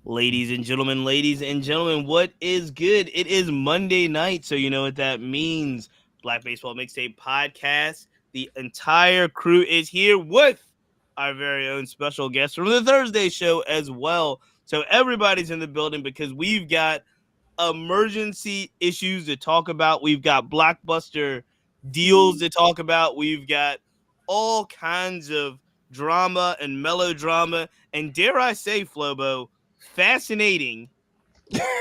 Ladies and gentlemen, what is good? It is Monday night, so you know what that means. Black Baseball Mixtape podcast. The entire crew is here with our very own special guest from the Thursday show as well. So everybody's in the building because we've got emergency issues to talk about. We've got blockbuster deals to talk about. We've got all kinds of drama and melodrama. And dare I say, Flobo, fascinating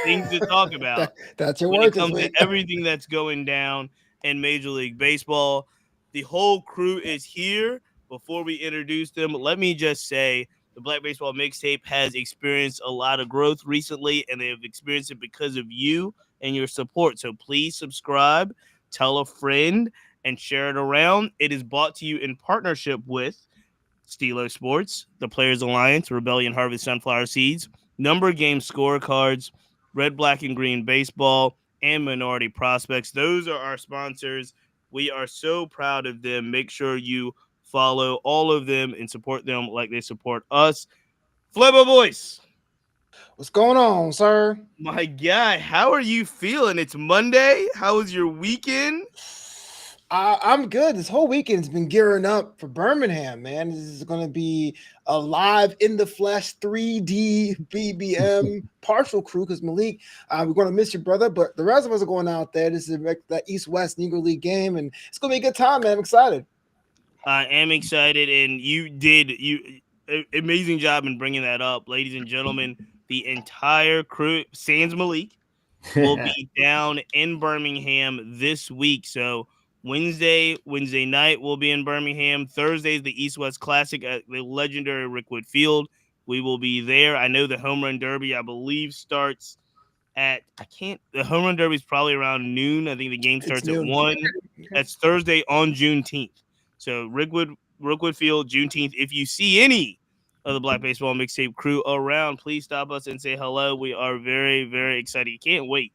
things to talk about That's your when it word this comes to week. everything that's going down in Major League Baseball. The whole crew is here. Before we introduce them, let me just say the Black Baseball Mixtape has experienced a lot of growth recently, and they have experienced it because of you and your support. So please subscribe, tell a friend, and share it around. It is brought to you in partnership with Stilo Sports, the Players Alliance, Rebellion Harvest Sunflower Seeds, Number Game Scorecards, Red, Black, and Green Baseball, and Minority Prospects. Those are our sponsors. We are so proud of them. Make sure you follow all of them and support them like they support us. Flebo Voice, What's going on, sir? my guy, how are you feeling? It's Monday. How was your weekend? I'm good. This whole weekend's been gearing up for Birmingham, man. This is going to be a live in the flesh 3D BBM partial crew because Malik, we're going to miss your brother, but the rest of us are going out there. This is that East-West Negro League game, and it's going to be a good time, man. I'm excited. I am excited, and you amazing job in bringing that up, ladies and gentlemen. The entire crew, sans Malik, will be down in Birmingham this week. So Wednesday night we'll be in Birmingham. Thursday's the East West Classic at the legendary Rickwood Field. We will be there. I know the home run derby, I believe, starts at the home run derby is probably around noon. I think the game It's starts at noon. 1. That's Thursday on Juneteenth. So Rickwood Field, Juneteenth. If you see any of the Black Baseball Mixtape crew around, please stop us and say hello. We are very, very excited. Can't wait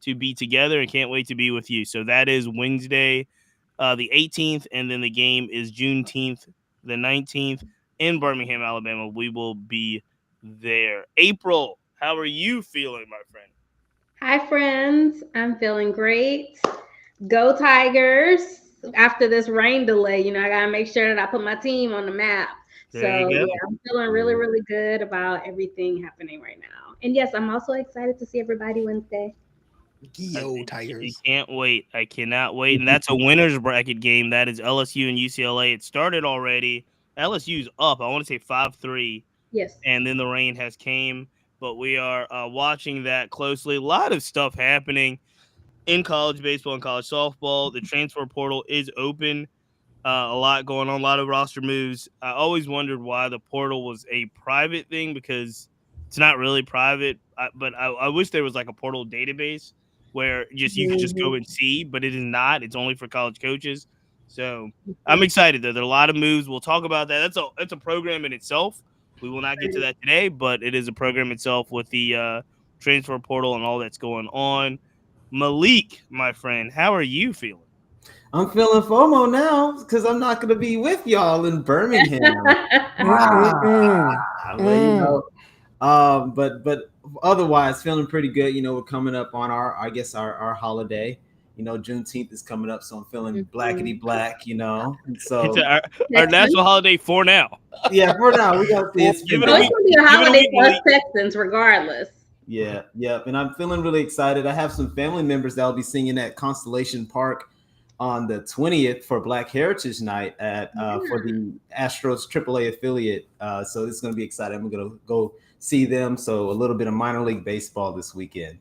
to be together and can't wait to be with you. So that is Wednesday, the 18th, and then the game is Juneteenth, the 19th in Birmingham, Alabama. We will be there. April, how are you feeling, my friend? Hi, friends. I'm feeling great. Go Tigers. After this rain delay, I got to make sure that I put my team on the map. So, There you go. yeah, I'm feeling really, really good about everything happening right now. And yes, I'm also excited to see everybody Wednesday. Yo, I Tigers. can't wait. I cannot wait. And that's a winner's bracket game. That is LSU and UCLA. It started already. LSU's up. I want to say 5-3. Yes. And then the rain has came. But we are watching that closely. A lot of stuff happening in college baseball and college softball. The transfer portal is open. A lot going on, a lot of roster moves. I always wondered why the portal was a private thing because it's not really private. But I wish there was like a portal database where just you could just go Mhm. and see, but it is not. It's only for college coaches. So I'm excited though. There are a lot of moves. We'll talk about that. That's a program in itself. We will not get to that today, but it is a program itself with the transfer portal and all that's going on. Malik, my friend, how are you feeling? I'm feeling FOMO now because I'm not going to be with y'all in Birmingham. But but otherwise feeling pretty good. We're coming up on our holiday. Juneteenth is coming up, so I'm feeling blackety black. And It's so our national holiday for now. yeah, for now we got to see it's Give it So a it's week. gonna be a Give it a holiday week, for us Malik. Texans, regardless. Yeah, and I'm feeling really excited. I have some family members that will be singing at Constellation Park on the 20th for Black Heritage Night at for the Astros AAA affiliate. So it's going to be exciting. I'm going to go see them. So a little bit of minor league baseball this weekend.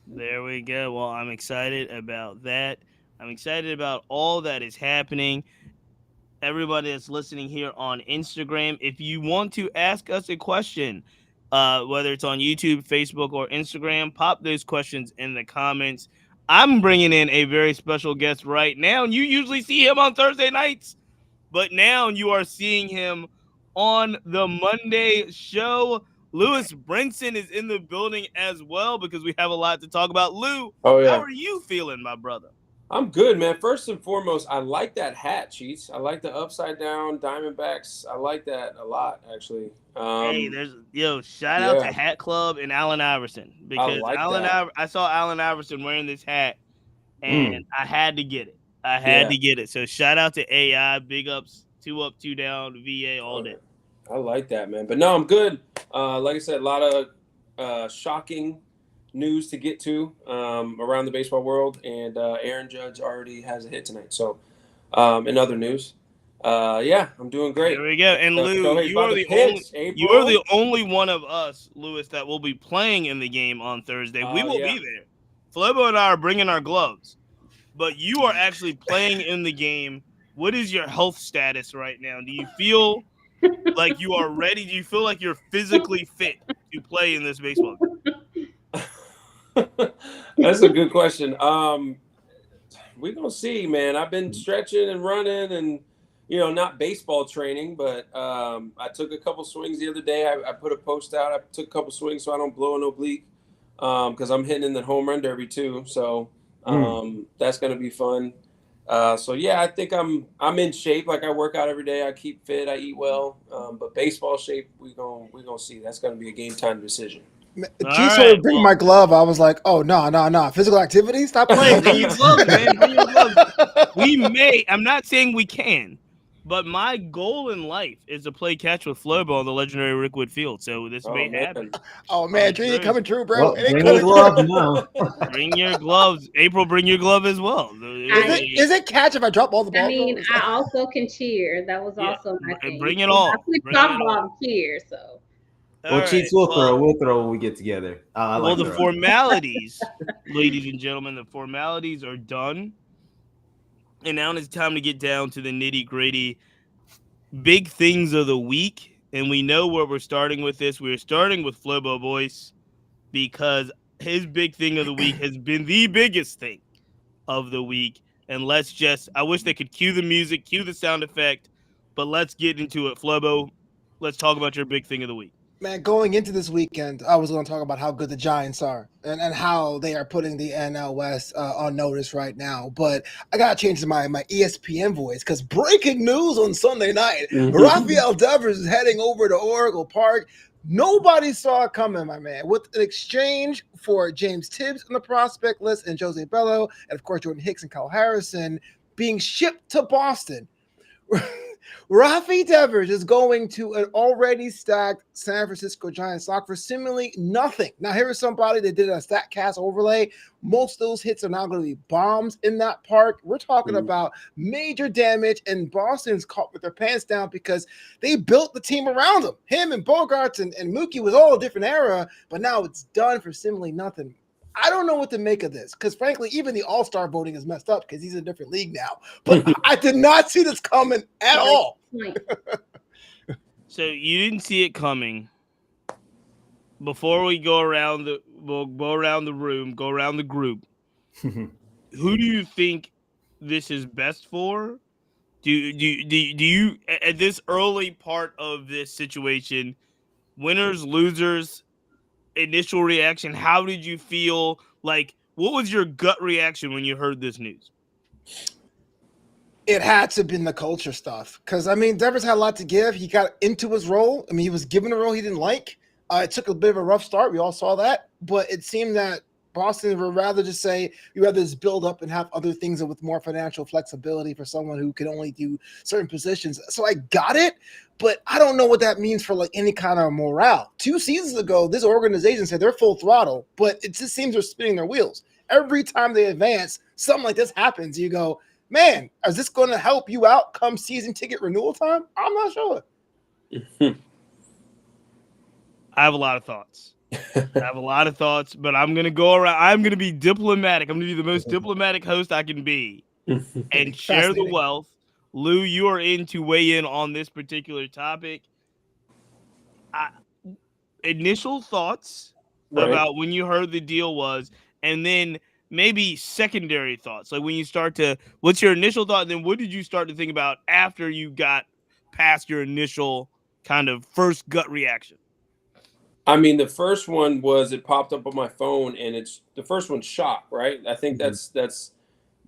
There we go. Well, I'm excited about that. I'm excited about all that is happening. Everybody that's listening here on Instagram, if you want to ask us a question, whether it's on YouTube, Facebook, or Instagram, pop those questions in the comments. I'm bringing in a very special guest right now. You usually see him on Thursday nights, but now you are seeing him on the Monday show. Lewis Brinson is in the building as well because we have a lot to talk about. Lou, Oh how yeah. are you feeling, my brother? I'm good, man. First and foremost, I like that hat, Cheats. I like the upside down Diamondbacks. I like that a lot, actually. Hey, shout out to Yeah, Hat Club and Allen Iverson I because like that. I saw Allen Iverson wearing this hat and Mm. I had to get it. I had Yeah, to get it. So shout out to AI, big ups, 2 up, 2 down, VA all day. I like that, man. But no, I'm good. Like I said, a lot of shocking news to get to around the baseball world, and Aaron Judge already has a hit tonight. So, in other news, yeah, I'm doing great. There we go. And Lou, Shohei's about to pitch, you are the April. only one of us, Lewis, that will be playing in the game on Thursday. We will Yeah. be there. Flobo and I are bringing our gloves, but you are actually playing in the game. What is your health status right now? Do you feel like you are ready? Do you feel like you're physically fit to play in this baseball game? That's a good question. We're gonna see, man. I've been stretching and running, and not baseball training, but I took a couple swings the other day. I put a post out. I took a couple swings so I don't blow an oblique, because I'm hitting in the home run derby too. So that's gonna be fun. So yeah, I think I'm in shape. Like, I work out every day. I keep fit. I eat well. But baseball shape, we gonna see. That's gonna be a game time decision. Chiefs started bringing my glove. I was like, oh, no. Physical activity? Stop playing. Bring your gloves, man. Bring your gloves. I'm not saying we can, but my goal in life is to play catch with Flobo on the legendary Rickwood Field. So this may happen. Oh, man, dream ain't coming true, bro. Well, bring your glove now. Bring your gloves. April, bring your glove as well. Is it catch if I drop all the balls? I mean, I also can cheer. That was also my thing. Bring it all. I play softball and cheer, so. Well, Cheats, we'll throw when we get together. The formalities, ladies and gentlemen, the formalities are done. And now it's time to get down to the nitty-gritty big things of the week. And we know where we're starting with this. We're starting with Flobo Boyce because his big thing of the week has been the biggest thing of the week. And I wish they could cue the music, cue the sound effect, but let's get into it. Flobo, let's talk about your big thing of the week. Man, going into this weekend, I was going to talk about how good the Giants are and how they are putting the NL West on notice right now. But I got to change my ESPN voice because breaking news on Sunday night, Rafael Devers is heading over to Oracle Park. Nobody saw it coming, my man, with an exchange for James Tibbs on the prospect list and Jose Bello, and of course, Jordan Hicks and Kyle Harrison being shipped to Boston. Rafi Devers is going to an already stacked San Francisco Giants stock for seemingly nothing. Now, here is somebody that did a StatCast overlay. Most of those hits are now going to be bombs in that park. We're talking about major damage, and Boston's caught with their pants down because they built the team around him. Him and Bogarts and Mookie was all a different era, but now it's done for seemingly nothing. I don't know what to make of this because, frankly, even the All-Star voting is messed up because he's in a different league now. But I did not see this coming at all. So you didn't see it coming. Before we go around we'll go around the room, go around the group. Who do you think this is best for? Do you at this early part of this situation, winners, losers? Initial reaction, how did you feel? Like, what was your gut reaction when you heard this news? It had to have been the culture stuff because, I mean, Devers had a lot to give. He got into his role. I mean, he was given a role he didn't like. It took a bit of a rough start. We all saw that. But it seemed that Boston would rather just say, you rather just build up and have other things with more financial flexibility for someone who can only do certain positions. So I got it, but I don't know what that means for like any kind of morale. 2 seasons ago, this organization said they're full throttle, but it just seems they're spinning their wheels. Every time they advance, something like this happens. You go, man, is this going to help you out come season ticket renewal time? I'm not sure. I have a lot of thoughts. But I'm going to go around. I'm going to be diplomatic. I'm going to be the most diplomatic host I can be and share the wealth. Lou, you are in to weigh in on this particular topic. Initial thoughts about when you heard the deal was, and then maybe secondary thoughts. Like when you start to, what's your initial thought? And then what did you start to think about after you got past your initial kind of first gut reaction? I mean, the first one was it popped up on my phone, and it's the first one's shock, right? I think that's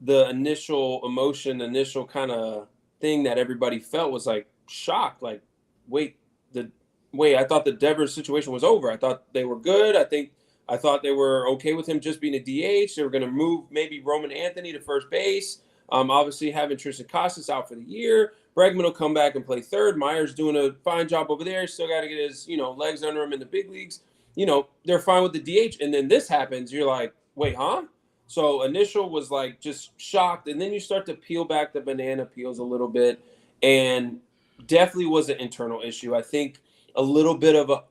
the initial emotion, initial kind of thing that everybody felt was like shock. Like, wait, I thought the Devers situation was over. I thought they were good. I thought they were okay with him just being a DH. They were going to move maybe Roman Anthony to first base. Obviously having Tristan Casas out for the year. Bregman will come back and play third. Myers doing a fine job over there. Still got to get his, legs under him in the big leagues. They're fine with the DH. And then this happens. You're like, wait, huh? So initial was like just shocked. And then you start to peel back the banana peels a little bit. And definitely was an internal issue. I think a little bit of a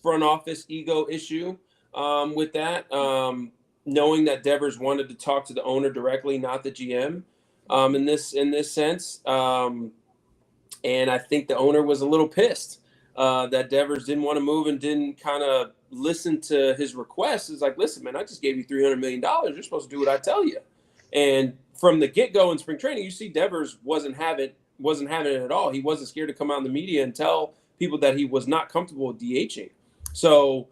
front office ego issue with that. Knowing that Devers wanted to talk to the owner directly, not the GM, in this sense. And I think the owner was a little pissed that Devers didn't want to move and didn't kind of listen to his request. It's like, listen, man, I just gave you $300 million. You're supposed to do what I tell you. And from the get-go in spring training, you see Devers wasn't having it at all. He wasn't scared to come out in the media and tell people that he was not comfortable with DHing. So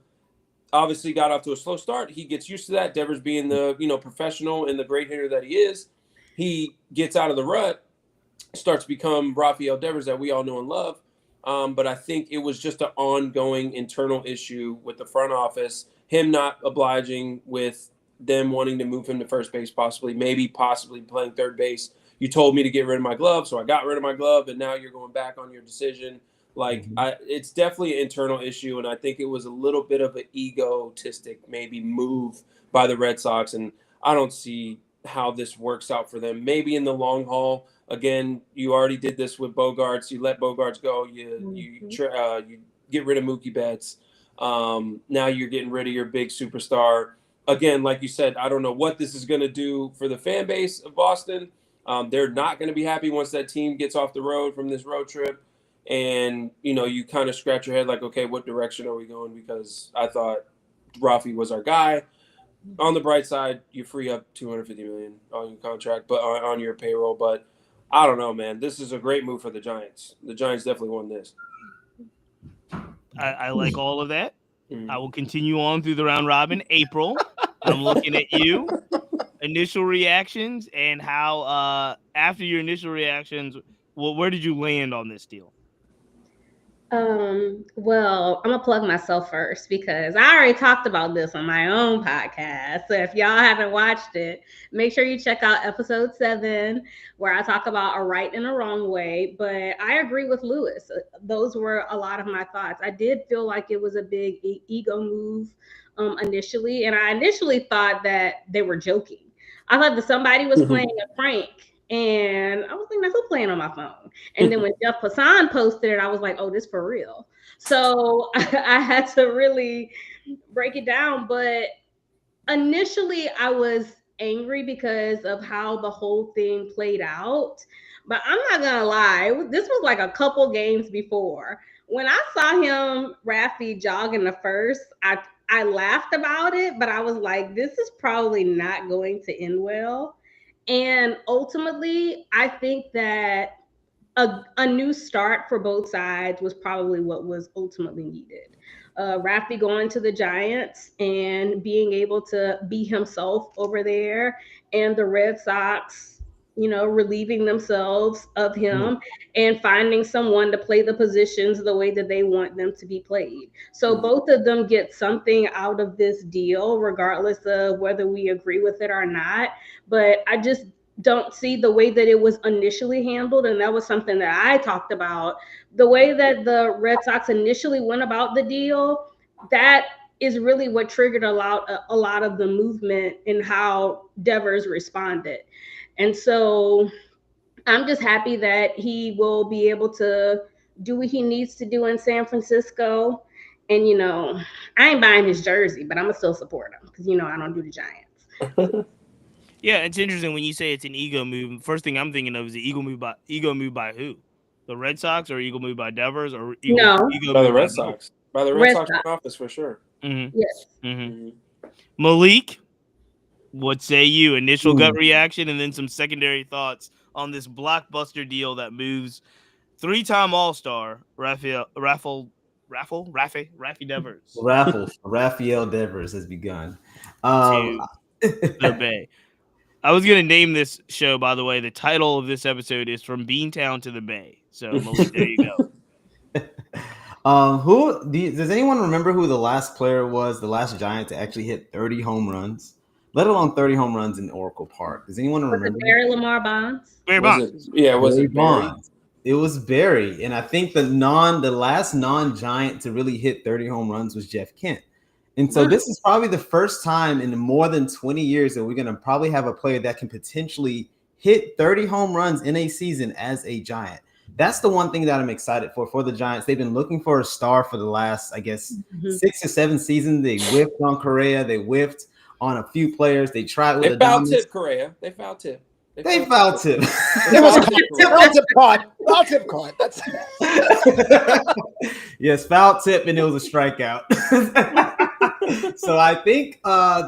obviously got off to a slow start. He gets used to that. Devers being the professional and the great hitter that he is, he gets out of the rut, starts to become Rafael Devers that we all know and love. But I think it was just an ongoing internal issue with the front office, him not obliging with them wanting to move him to first base, possibly playing third base. You told me to get rid of my glove, so I got rid of my glove, and now you're going back on your decision. Like, it's definitely an internal issue, and I think it was a little bit of an egotistic maybe move by the Red Sox, and I don't see how this works out for them. Maybe in the long haul. Again, you already did this with Bogarts. You let Bogarts go. You get rid of Mookie Betts. Now you're getting rid of your big superstar. Again, like you said, I don't know what this is going to do for the fan base of Boston. They're not going to be happy once that team gets off the road from this road trip. And, you kind of scratch your head like, okay, what direction are we going? Because I thought Rafi was our guy. On the bright side, you free up $250 million on your contract, but on your payroll. But I don't know, man. This is a great move for the Giants. The Giants definitely won this. I like all of that. I will continue on through the round robin. April, I'm looking at you. Initial reactions and how after your initial reactions, where did you land on this deal? Well, I'm gonna plug myself first because I already talked about this on my own podcast. So if y'all haven't watched it, make sure you check out episode 7 where I talk about a right and a wrong way. But I agree with Lewis. Those were a lot of my thoughts. I did feel like it was a big ego move initially, and I initially thought that they were joking. I thought that somebody was playing a prank. And I was thinking, who's playing on my phone? And then when Jeff Passan posted it, I was like, oh, this for real. So I had to really break it down. But initially, I was angry because of how the whole thing played out. But I'm not going to lie. This was like a couple games before. When I saw him, Rafi, jog in the first, I laughed about it. But I was like, this is probably not going to end well. And ultimately, I think that a new start for both sides was probably what was ultimately needed. Rafi going to the Giants and being able to be himself over there, and the Red Sox, relieving themselves of him and finding someone to play the positions the way that they want them to be played. So both of them get something out of this deal, regardless of whether we agree with it or not. But I just don't see the way that it was initially handled. And that was something that I talked about. The way that the Red Sox initially went about the deal, that is really what triggered a lot of the movement in how Devers responded. And so I'm just happy that he will be able to do what he needs to do in San Francisco. And, I ain't buying his jersey, but I'm going to still support him because, I don't do the Giants. Yeah, it's interesting when you say it's an ego move. First thing I'm thinking of is the ego move by who? The Red Sox, or ego move by Devers, or ego by the move Red Sox. By the Red Sox front office for sure. Mm-hmm. Yes. Mm-hmm. Malik, what say you? Initial gut reaction, and then some secondary thoughts on this blockbuster deal that moves 3-time All-Star Rafael Devers. Rafael Devers has begun. To the Bay. I was gonna name this show, by the way. The title of this episode is From Beantown to the Bay. So Malik, there you go. Does anyone remember who the last player was, the last Giant to actually hit 30 home runs, let alone 30 home runs in Oracle Park? Does anyone Was remember? it Barry Lamar Bonds? Barry Was Bonds. was Barry it Barry? Bonds. It was Barry, and I think the last non-Giant to really hit 30 home runs was Jeff Kent. And so this is probably the first time in more than 20 years that we're going to probably have a player that can potentially hit 30 home runs in a season as a Giant. That's the one thing that I'm excited for the Giants. They've been looking for a star for the last, I guess, 6 or 7 seasons. They whiffed on Correa. They whiffed on a few players. They tried with They foul tip Correa. They foul tip. They foul tip. It was foul tip caught. That's yes, foul tip, and it was a strikeout. So I think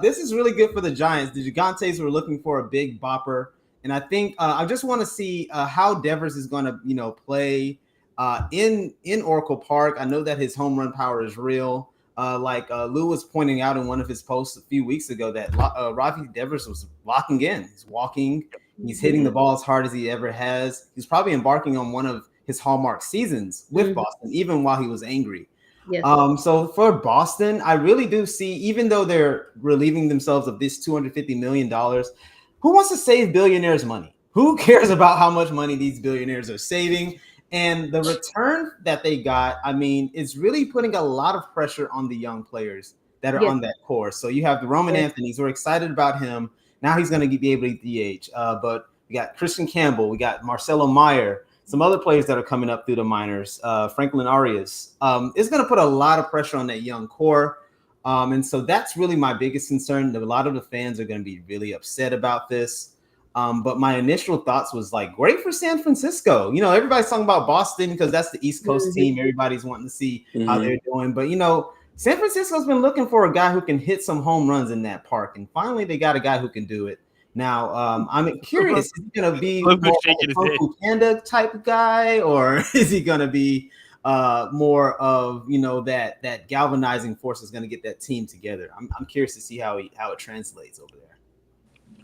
this is really good for the Giants. The Gigantes were looking for a big bopper, and I think I just want to see how Devers is going to, play in Oracle Park. I know that his home run power is real. Lou was pointing out in one of his posts a few weeks ago that Ravi Devers was locking in. He's walking. He's hitting the ball as hard as he ever has. He's probably embarking on one of his hallmark seasons with Boston, even while he was angry. Yes. So for Boston, I really do see, even though they're relieving themselves of this $250 million, who wants to save billionaires' money? Who cares about how much money these billionaires are saving? And the return that they got, I mean, is really putting a lot of pressure on the young players that are on that course. So you have the Roman Anthony's. We're excited about him. Now he's going to be able to DH. But we got Christian Campbell. We got Marcelo Meyer. Some other players that are coming up through the minors. Franklin Arias. It's going to put a lot of pressure on that young core. And so that's really my biggest concern. A lot of the fans are going to be really upset about this. But my initial thoughts was great for San Francisco. Everybody's talking about Boston because that's the East Coast team. Everybody's wanting to see how they're doing. But, San Francisco's been looking for a guy who can hit some home runs in that park. And finally, they got a guy who can do it. Now, I'm curious, is he going to be more a Panda type guy, or is he going to be more of, that galvanizing force is going to get that team together? I'm curious to see how it translates over there.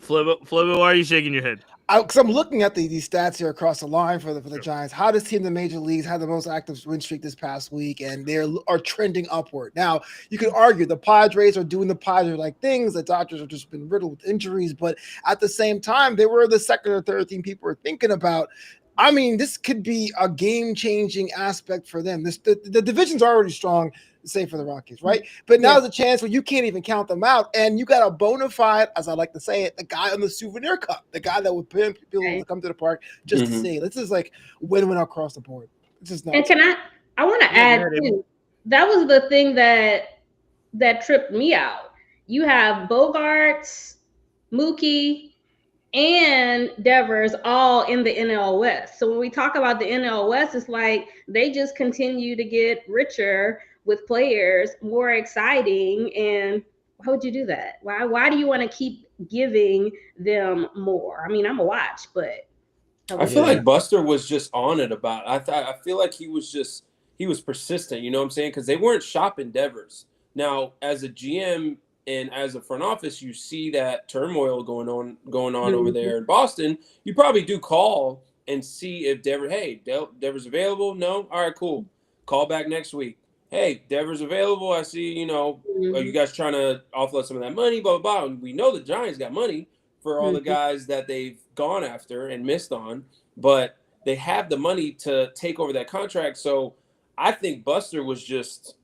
Flobo, why are you shaking your head? Because I'm looking at these stats here across the line for the Giants. How does team in the major leagues had the most active win streak this past week, and they are trending upward. Now, you could argue the Padres are doing the Padres-like things. The Dodgers have just been riddled with injuries, but at the same time, they were the second or third team people were thinking about. I mean, this could be a game-changing aspect for them. The division's already strong, say for the Rockies, right? But now there's a chance where you can't even count them out, and you got a bona fide, as I like to say it, the guy on the souvenir cup, the guy that would pay people to come to the park just to see. This is win-win across the board. This is nuts. And I want to add too, that was the thing that tripped me out. You have Bogarts, Mookie, and Devers all in the NL West. So when we talk about the NL West, it's like they just continue to get richer with players, more exciting. And why would you do that? Why do you want to keep giving them more? I mean, I'm a watch, but I feel like Buster was just on it about it. I feel like he was persistent, you know what I'm saying? Because they weren't shopping Devers. Now, as a GM and as a front office, you see that turmoil going on over there in Boston. You probably do call and see if Devers available. No, all right, cool. Call back next week. Hey, Devers available. I see. Are you guys trying to offload some of that money? Blah blah blah. And we know the Giants got money for all the guys that they've gone after and missed on, but they have the money to take over that contract. So I think Buster was just.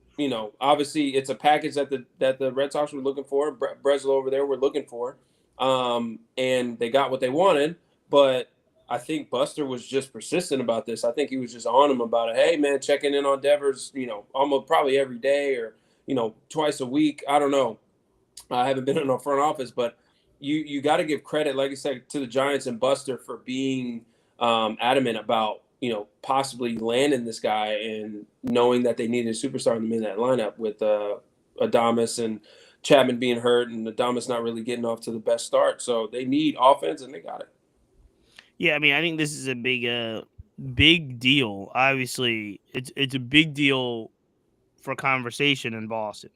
Obviously it's a package that the Red Sox were looking for. Breslow over there were looking for, and they got what they wanted. But I think Buster was just persistent about this. I think he was just on him about it. Hey man, checking in on Devers, almost probably every day or twice a week. I don't know. I haven't been in our front office, but you got to give credit, like I said, to the Giants and Buster for being adamant about. Possibly landing this guy and knowing that they needed a superstar in the midnight lineup with Adames and Chapman being hurt and Adames not really getting off to the best start. So they need offense and they got it. Yeah, I mean, I think this is a big deal. Obviously, it's a big deal for conversation in Boston.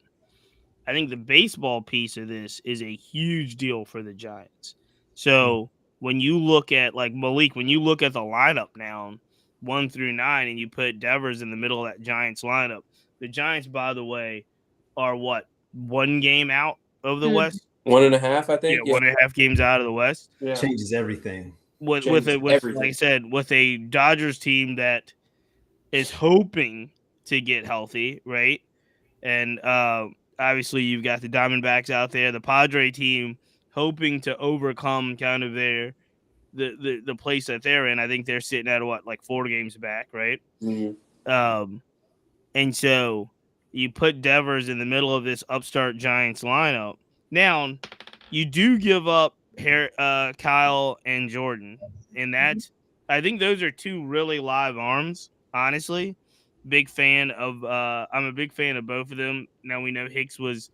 I think the baseball piece of this is a huge deal for the Giants. So when you look at like Malik, when you look at the lineup now, 1 through 9, and you put Devers in the middle of that Giants lineup, the Giants, by the way, are what, 1 game out of the West? 1.5, I Yeah, think. 1.5 games out of the West. Yeah. Changes everything. With Everything. like I said, with a Dodgers team that is hoping to get healthy, right? And obviously you've got the Diamondbacks out there, the Padre team hoping to overcome kind of the place that they're in. I think they're sitting at what, like 4 games back, right? Mm-hmm. And so you put Devers in the middle of this upstart Giants lineup. Now you do give up Kyle and Jordan, and that's, I think those are 2 really live arms. Honestly, big fan of. I'm a big fan of both of them. Now we know Hicks was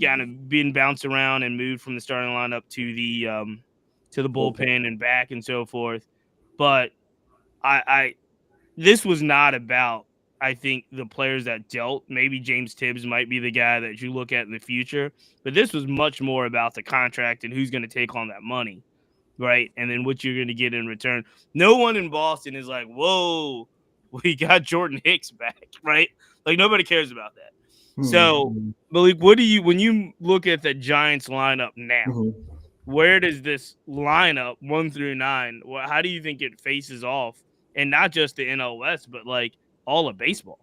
kind of being bounced around and moved from the starting lineup to the bullpen and back and so forth. But I this was not about, I think, the players that dealt. Maybe James Tibbs might be the guy that you look at in the future, but this was much more about the contract and who's going to take on that money, right? And then what you're going to get in return. No one in Boston is like, whoa, we got Jordan Hicks back, right? Like, nobody cares about that. So, Malik, what do you, when you look at the Giants lineup now, where does this lineup 1 through 9, how do you think it faces off? And not just the NL West, but like all of baseball.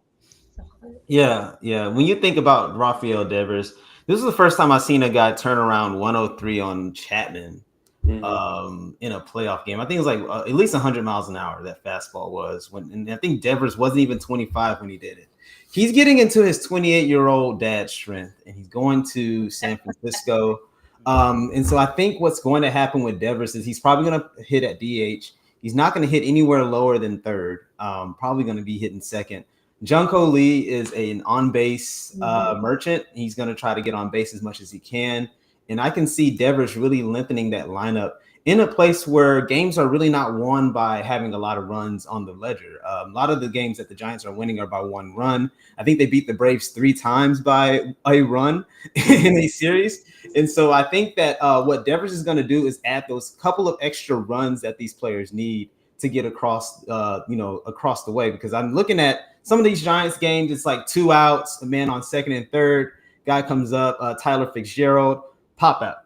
Yeah. When you think about Rafael Devers, this is the first time I've seen a guy turn around 103 on Chapman in a playoff game. I think it was like at least 100 miles an hour that fastball was. And I think Devers wasn't even 25 when he did it. He's getting into his 28-year-old dad's strength, and he's going to San Francisco. And so I think what's going to happen with Devers is he's probably going to hit at DH. He's not going to hit anywhere lower than third. Probably going to be hitting second. Junko Lee is an on-base merchant. He's going to try to get on base as much as he can. And I can see Devers really lengthening that lineup in a place where games are really not won by having a lot of runs on the ledger. A lot of the games that the Giants are winning are by 1 run. I think they beat the Braves 3 times by a run in a series. And so I think that what Devers is going to do is add those couple of extra runs that these players need to get across the way. Because I'm looking at some of these Giants games, it's like 2 outs, a man on second and third, guy comes up, Tyler Fitzgerald, pop out.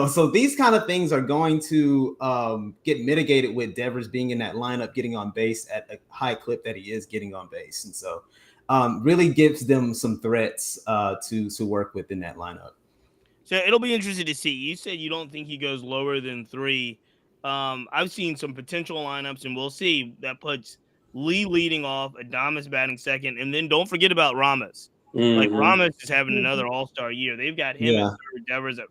So these kind of things are going to get mitigated with Devers being in that lineup, getting on base at a high clip that he is getting on base. And so really gives them some threats to work with in that lineup. So it'll be interesting to see. You said you don't think he goes lower than 3. I've seen some potential lineups, and we'll see. That puts Lee leading off, Adames batting second, and then don't forget about Ramos. Like, Ramos is having another all-star year. They've got him at third, Devers at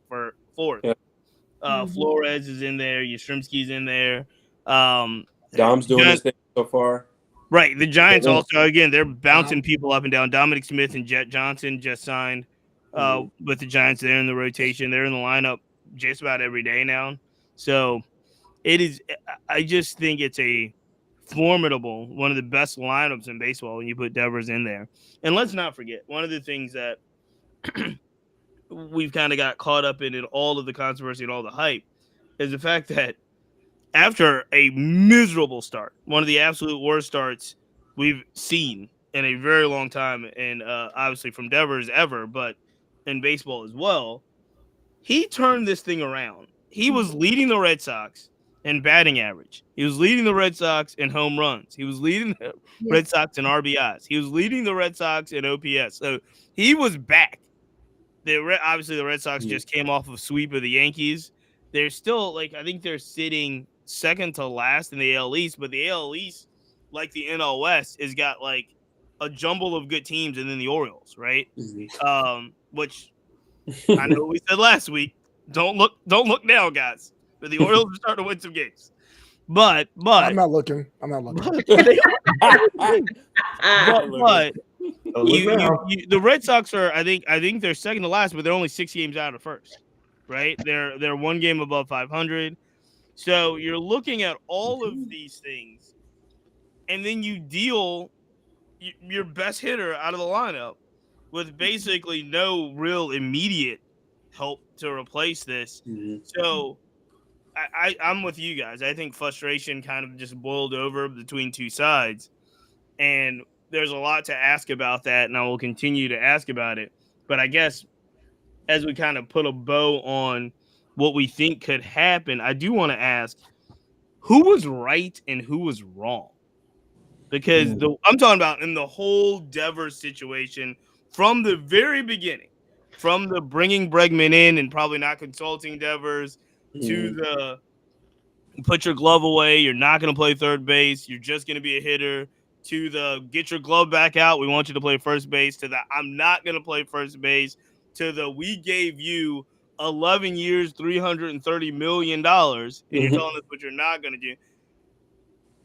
fourth. Yeah. Flores is in there. Yastrzemski's in there. Dom's doing his thing so far. Right. The Giants also, again, they're bouncing people up and down. Dominic Smith and Jet Johnson just signed with the Giants. They're in the rotation. They're in the lineup just about every day now. So it is, I just think it's a formidable, one of the best lineups in baseball when you put Devers in there. And let's not forget, one of the things that we've kind of got caught up in all of the controversy and all the hype is the fact that after a miserable start, one of the absolute worst starts we've seen in a very long time, and obviously from Devers ever, but in baseball as well, he turned this thing around. He was leading the Red Sox in batting average. He was leading the Red Sox in home runs. He was leading the Red Sox in RBIs. He was leading the Red Sox in OPS. So he was back. Obviously, the Red Sox just came off of a sweep of the Yankees. They're still, like, I think they're sitting second to last in the AL East, but the AL East, like the NL West, has got like a jumble of good teams, and then the Orioles, right? Which I know we said last week. Don't look now, guys. But the Orioles are starting to win some games. But I'm not looking. but the Red Sox are, I think they're second to last, but they're only 6 games out of first, right? They're 1 game above 500. So you're looking at all of these things, and then you deal your best hitter out of the lineup with basically no real immediate help to replace this. So I'm with you guys. I think frustration kind of just boiled over between two sides. And there's a lot to ask about that, and I will continue to ask about it. But I guess as we kind of put a bow on what we think could happen, I do want to ask who was right and who was wrong. Because I'm talking about in the whole Devers situation from the very beginning, from the bringing Bregman in and probably not consulting Devers to the put your glove away, you're not going to play third base, you're just going to be a hitter, to the get your glove back out, we want you to play first base, to the I'm not going to play first base, to the we gave you 11 years, $330 million, and you're telling us what you're not going to do.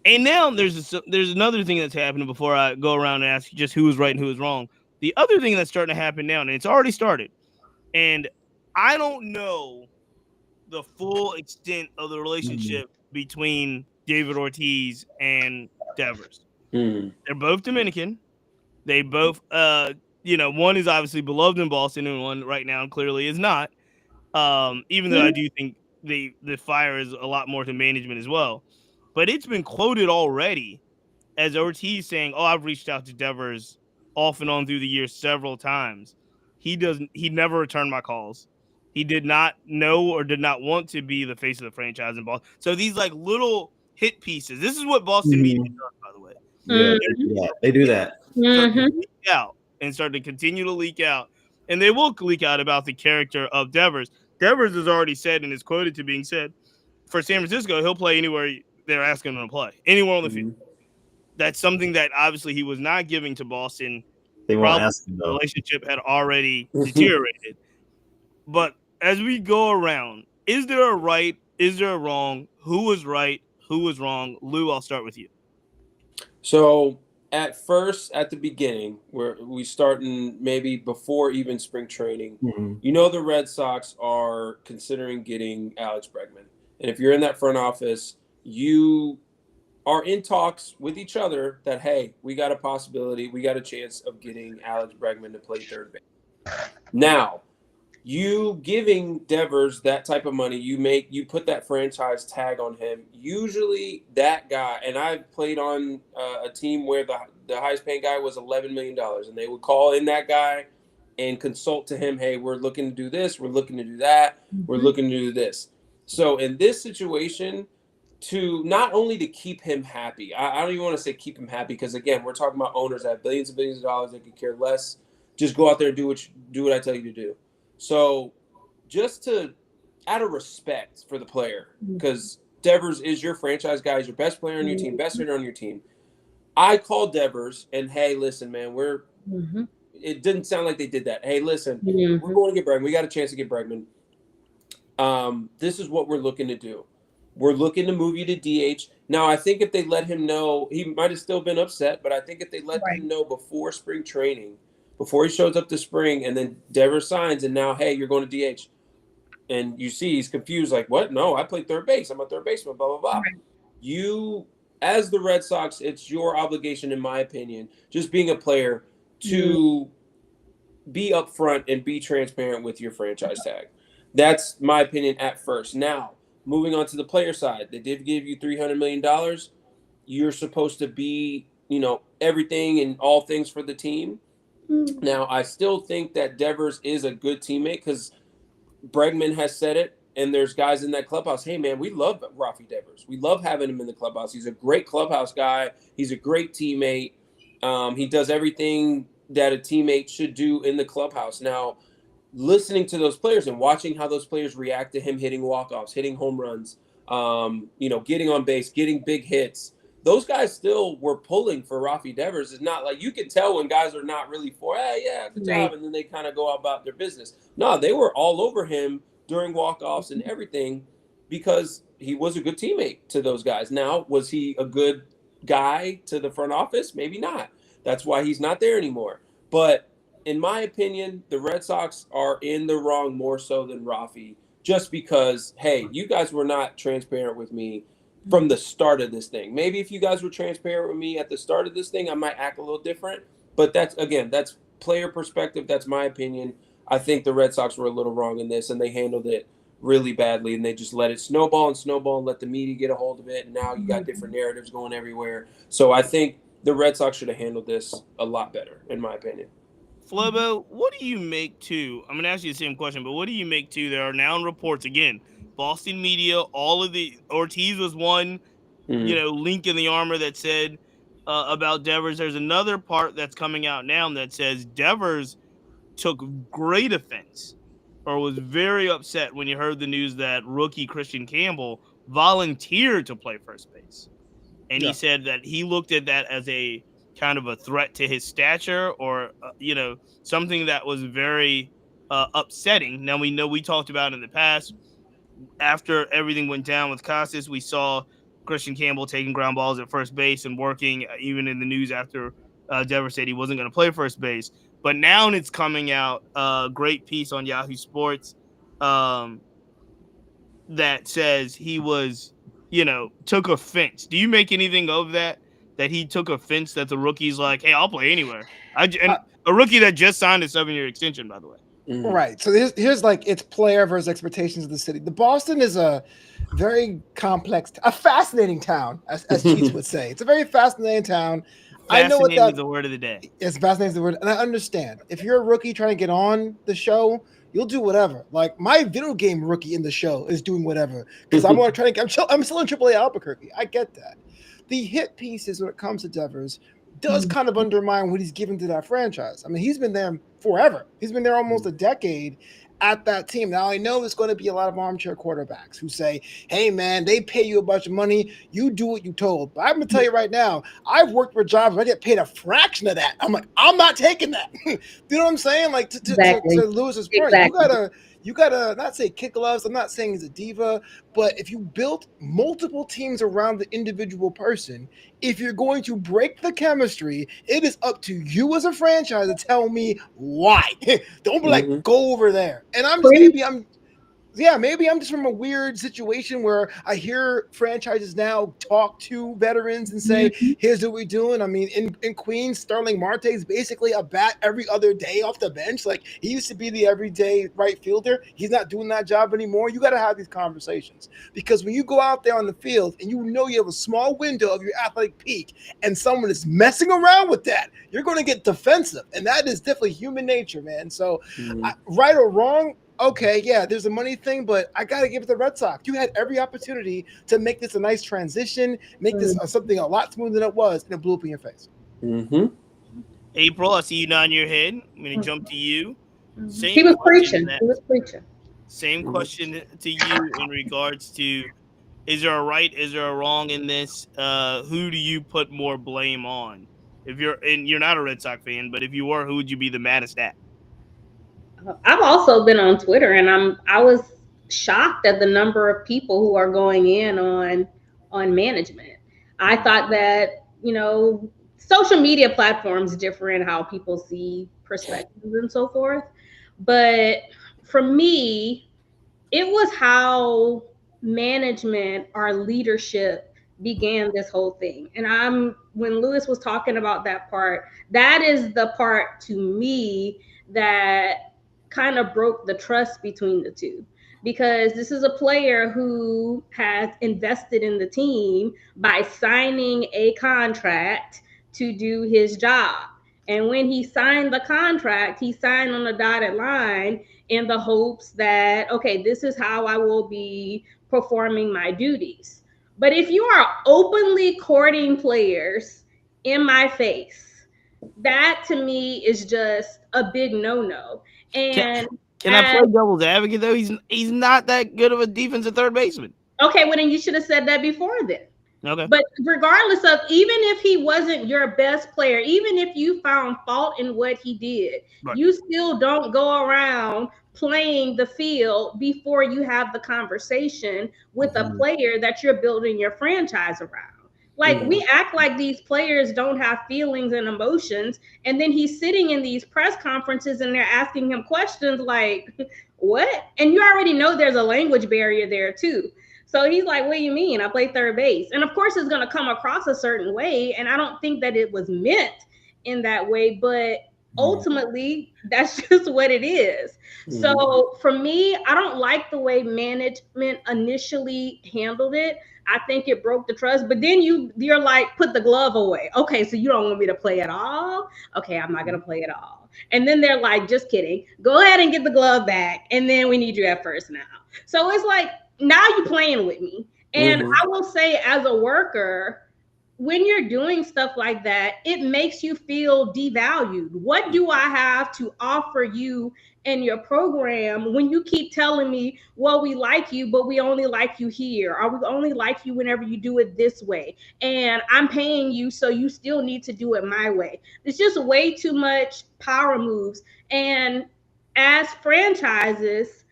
And now there's another thing that's happening before I go around and ask just who was right and who was wrong. The other thing that's starting to happen now, and it's already started, and I don't know the full extent of the relationship between David Ortiz and Devers. They're both Dominican. They both, one is obviously beloved in Boston, and one right now clearly is not. Even though I do think the fire is a lot more to management as well. But it's been quoted already as Ortiz saying, "Oh, I've reached out to Devers off and on through the years several times. He never returned my calls. He did not know or did not want to be the face of the franchise in Boston." So these like little hit pieces. This is what Boston media does, by the way. Yeah, they do that. Start to leak out and start to continue to leak out. And they will leak out about the character of Devers. Devers has already said and is quoted to being said, for San Francisco, he'll play anywhere they're asking him to play, anywhere on the field. That's something that obviously he was not giving to Boston. They won't ask him, the though. relationship had already deteriorated. But as we go around, is there a right? Is there a wrong? Who was right? Who was wrong? Lou, I'll start with you. So at the beginning, where we starting maybe before even spring training, the Red Sox are considering getting Alex Bregman. And if you're in that front office, you are in talks with each other that, hey, we got a possibility, we got a chance of getting Alex Bregman to play third base. Now, you giving Devers that type of money, you put that franchise tag on him. Usually that guy, and I've played on a team where the highest paying guy was $11 million, and they would call in that guy and consult to him, hey, we're looking to do this, we're looking to do that, we're looking to do this. So in this situation, to not only to keep him happy, I don't even want to say keep him happy, because again, we're talking about owners that have billions and billions of dollars that could care less. Just go out there and do what I tell you to do. So just to, out of respect for the player, because Devers is your franchise guy, he's your best player on your team, best hitter on your team. I called Devers and, hey, listen, man, it didn't sound like they did that. Hey, listen, we're going to get Bregman. We got a chance to get Bregman. This is what we're looking to do. We're looking to move you to DH. Now, I think if they let him know, he might have still been upset, but I think if they let him know before spring training, before he shows up to spring, and then Devers signs, and now, hey, you're going to DH. And you see he's confused, like, what? No, I play third base. I'm a third baseman, blah, blah, blah. You, as the Red Sox, it's your obligation, in my opinion, just being a player, to be upfront and be transparent with your franchise tag. That's my opinion at first. Now, moving on to the player side, they did give you $300 million. You're supposed to be, everything and all things for the team. Now, I still think that Devers is a good teammate, because Bregman has said it, and there's guys in that clubhouse. Hey, man, we love Rafi Devers. We love having him in the clubhouse. He's a great clubhouse guy. He's a great teammate. He does everything that a teammate should do in the clubhouse. Now, listening to those players and watching how those players react to him hitting walk-offs, hitting home runs, getting on base, getting big hits, those guys still were pulling for Rafi Devers. It's not like, you can tell when guys are not really for, hey, yeah, good job, and then they kind of go about their business. No, they were all over him during walk-offs and everything, because he was a good teammate to those guys. Now, was he a good guy to the front office? Maybe not. That's why he's not there anymore. But in my opinion, the Red Sox are in the wrong more so than Rafi, just because, hey, you guys were not transparent with me from the start of this thing. Maybe if you guys were transparent with me at the start of this thing, I might act a little different. But that's player perspective. That's my opinion. I think the Red Sox were a little wrong in this, and they handled it really badly, and they just let it snowball and let the media get a hold of it, and now you got different narratives going everywhere. So I think the Red Sox should have handled this a lot better, in my opinion. Flebo, what do you make too? I'm going to ask you the same question, but what do you make too? There are now reports again, Boston media, all of the Ortiz was one, link in the armor that said about Devers. There's another part that's coming out now that says Devers took great offense or was very upset when he heard the news that rookie Christian Campbell volunteered to play first base. And he said that he looked at that as a kind of a threat to his stature or, something that was very upsetting. Now, we know we talked about in the past, after everything went down with Costas, we saw Christian Campbell taking ground balls at first base and working even in the news after Devers said he wasn't going to play first base. But now it's coming out, a great piece on Yahoo Sports that says he was, took offense. Do you make anything of that he took offense that the rookie's like, hey, I'll play anywhere? And a rookie that just signed a 7-year extension, by the way. Right. So here's like it's player versus expectations of the city. The Boston is a very complex, a fascinating town, as Cheats would say. It's a very fascinating town. I know what that's the word of the day. It's fascinating is the word, and I understand. If you're a rookie trying to get on the show, you'll do whatever. Like my video game rookie in the show is doing whatever because I'm still in AAA Albuquerque. I get that. The hit pieces when it comes to Devers does kind of undermine what he's given to that franchise. I mean, he's been there forever. He's been there almost a decade at that team. Now, I know there's going to be a lot of armchair quarterbacks who say, hey, man, they pay you a bunch of money. You do what you told. But I'm going to tell you right now, I've worked for jobs where I get paid a fraction of that. I'm like, I'm not taking that. You know what I'm saying? Like, to Lewis's point, you gotta not say kick gloves. I'm not saying he's a diva, but if you built multiple teams around the individual person, if you're going to break the chemistry, it is up to you as a franchise to tell me why. Don't be like, go over there. And maybe I'm just from a weird situation where I hear franchises now talk to veterans and say, here's what we're doing. I mean, in Queens, Sterling Marte is basically a bat every other day off the bench. Like, he used to be the everyday right fielder. He's not doing that job anymore. You got to have these conversations because when you go out there on the field and you know you have a small window of your athletic peak and someone is messing around with that, you're going to get defensive. And that is definitely human nature, man. So right or wrong, okay, yeah, there's a money thing, but I got to give it to the Red Sox. You had every opportunity to make this a nice transition, make this something a lot smoother than it was, and it blew up in your face. April, I see you nodding your head. I'm going to jump to you. He was preaching. Same question to you in regards to, is there a right, is there a wrong in this? Who do you put more blame on? If you're not a Red Sox fan, but if you were, who would you be the maddest at? I've also been on Twitter, and I was shocked at the number of people who are going in on management. I thought that, social media platforms differ in how people see perspectives and so forth. But for me, it was how management, our leadership began this whole thing. And when Lewis was talking about that part, that is the part to me that kind of broke the trust between the two, because this is a player who has invested in the team by signing a contract to do his job. And when he signed the contract, he signed on a dotted line in the hopes that, okay, this is how I will be performing my duties. But if you are openly courting players in my face, that to me is just a big no-no. And can I play devil's advocate though? He's not that good of a defensive third baseman. Okay, well then you should have said that before then. Okay. But regardless of, even if he wasn't your best player, even if you found fault in what he did, you still don't go around playing the field before you have the conversation with a player that you're building your franchise around. Like, we act like these players don't have feelings and emotions, and then he's sitting in these press conferences and they're asking him questions like, what? And you already know there's a language barrier there too. So he's like, what do you mean? I play third base. And of course it's going to come across a certain way, and I don't think that it was meant in that way, but ultimately that's just what it is. So for me, I don't like the way management initially handled it. I think it broke the trust, but then you're like, put the glove away. Okay, so you don't want me to play at all? Okay, I'm not gonna play at all. And then they're like, just kidding, go ahead and get the glove back, and then we need you at first now. So it's like, now you're playing with me. And I will say, as a worker, when you're doing stuff like that, it makes you feel devalued. What do I have to offer you in your program when you keep telling me, well, we like you, but we only like you here, or we only like you whenever you do it this way, and I'm paying you, so you still need to do it my way. It's just way too much power moves. And as franchises,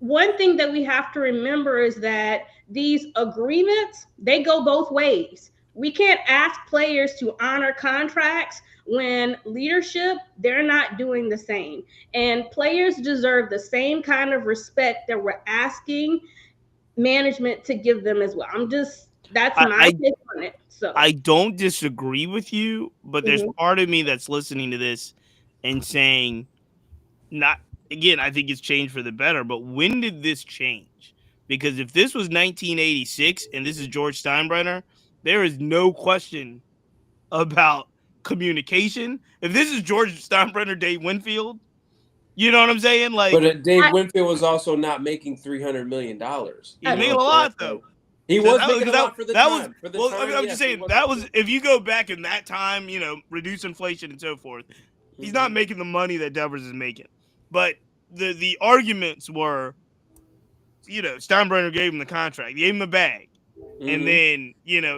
one thing that we have to remember is that these agreements, they go both ways. We can't ask players to honor contracts when leadership, they're not doing the same. And players deserve the same kind of respect that we're asking management to give them as well. That's my take on it. So I don't disagree with you, but there's part of me that's listening to this and saying, not again, I think it's changed for the better, but when did this change? Because if this was 1986 and this is George Steinbrenner, there is no question about communication. If this is George Steinbrenner, Dave Winfield, you know what I'm saying? Like, but Dave Winfield was also not making $300 million. He's making a lot though. He was making a lot for the time. I'm just saying that was, if you go back in that time, reduce inflation and so forth, he's not making the money that Devers is making. But the arguments were, Steinbrenner gave him the contract, he gave him the bag, and then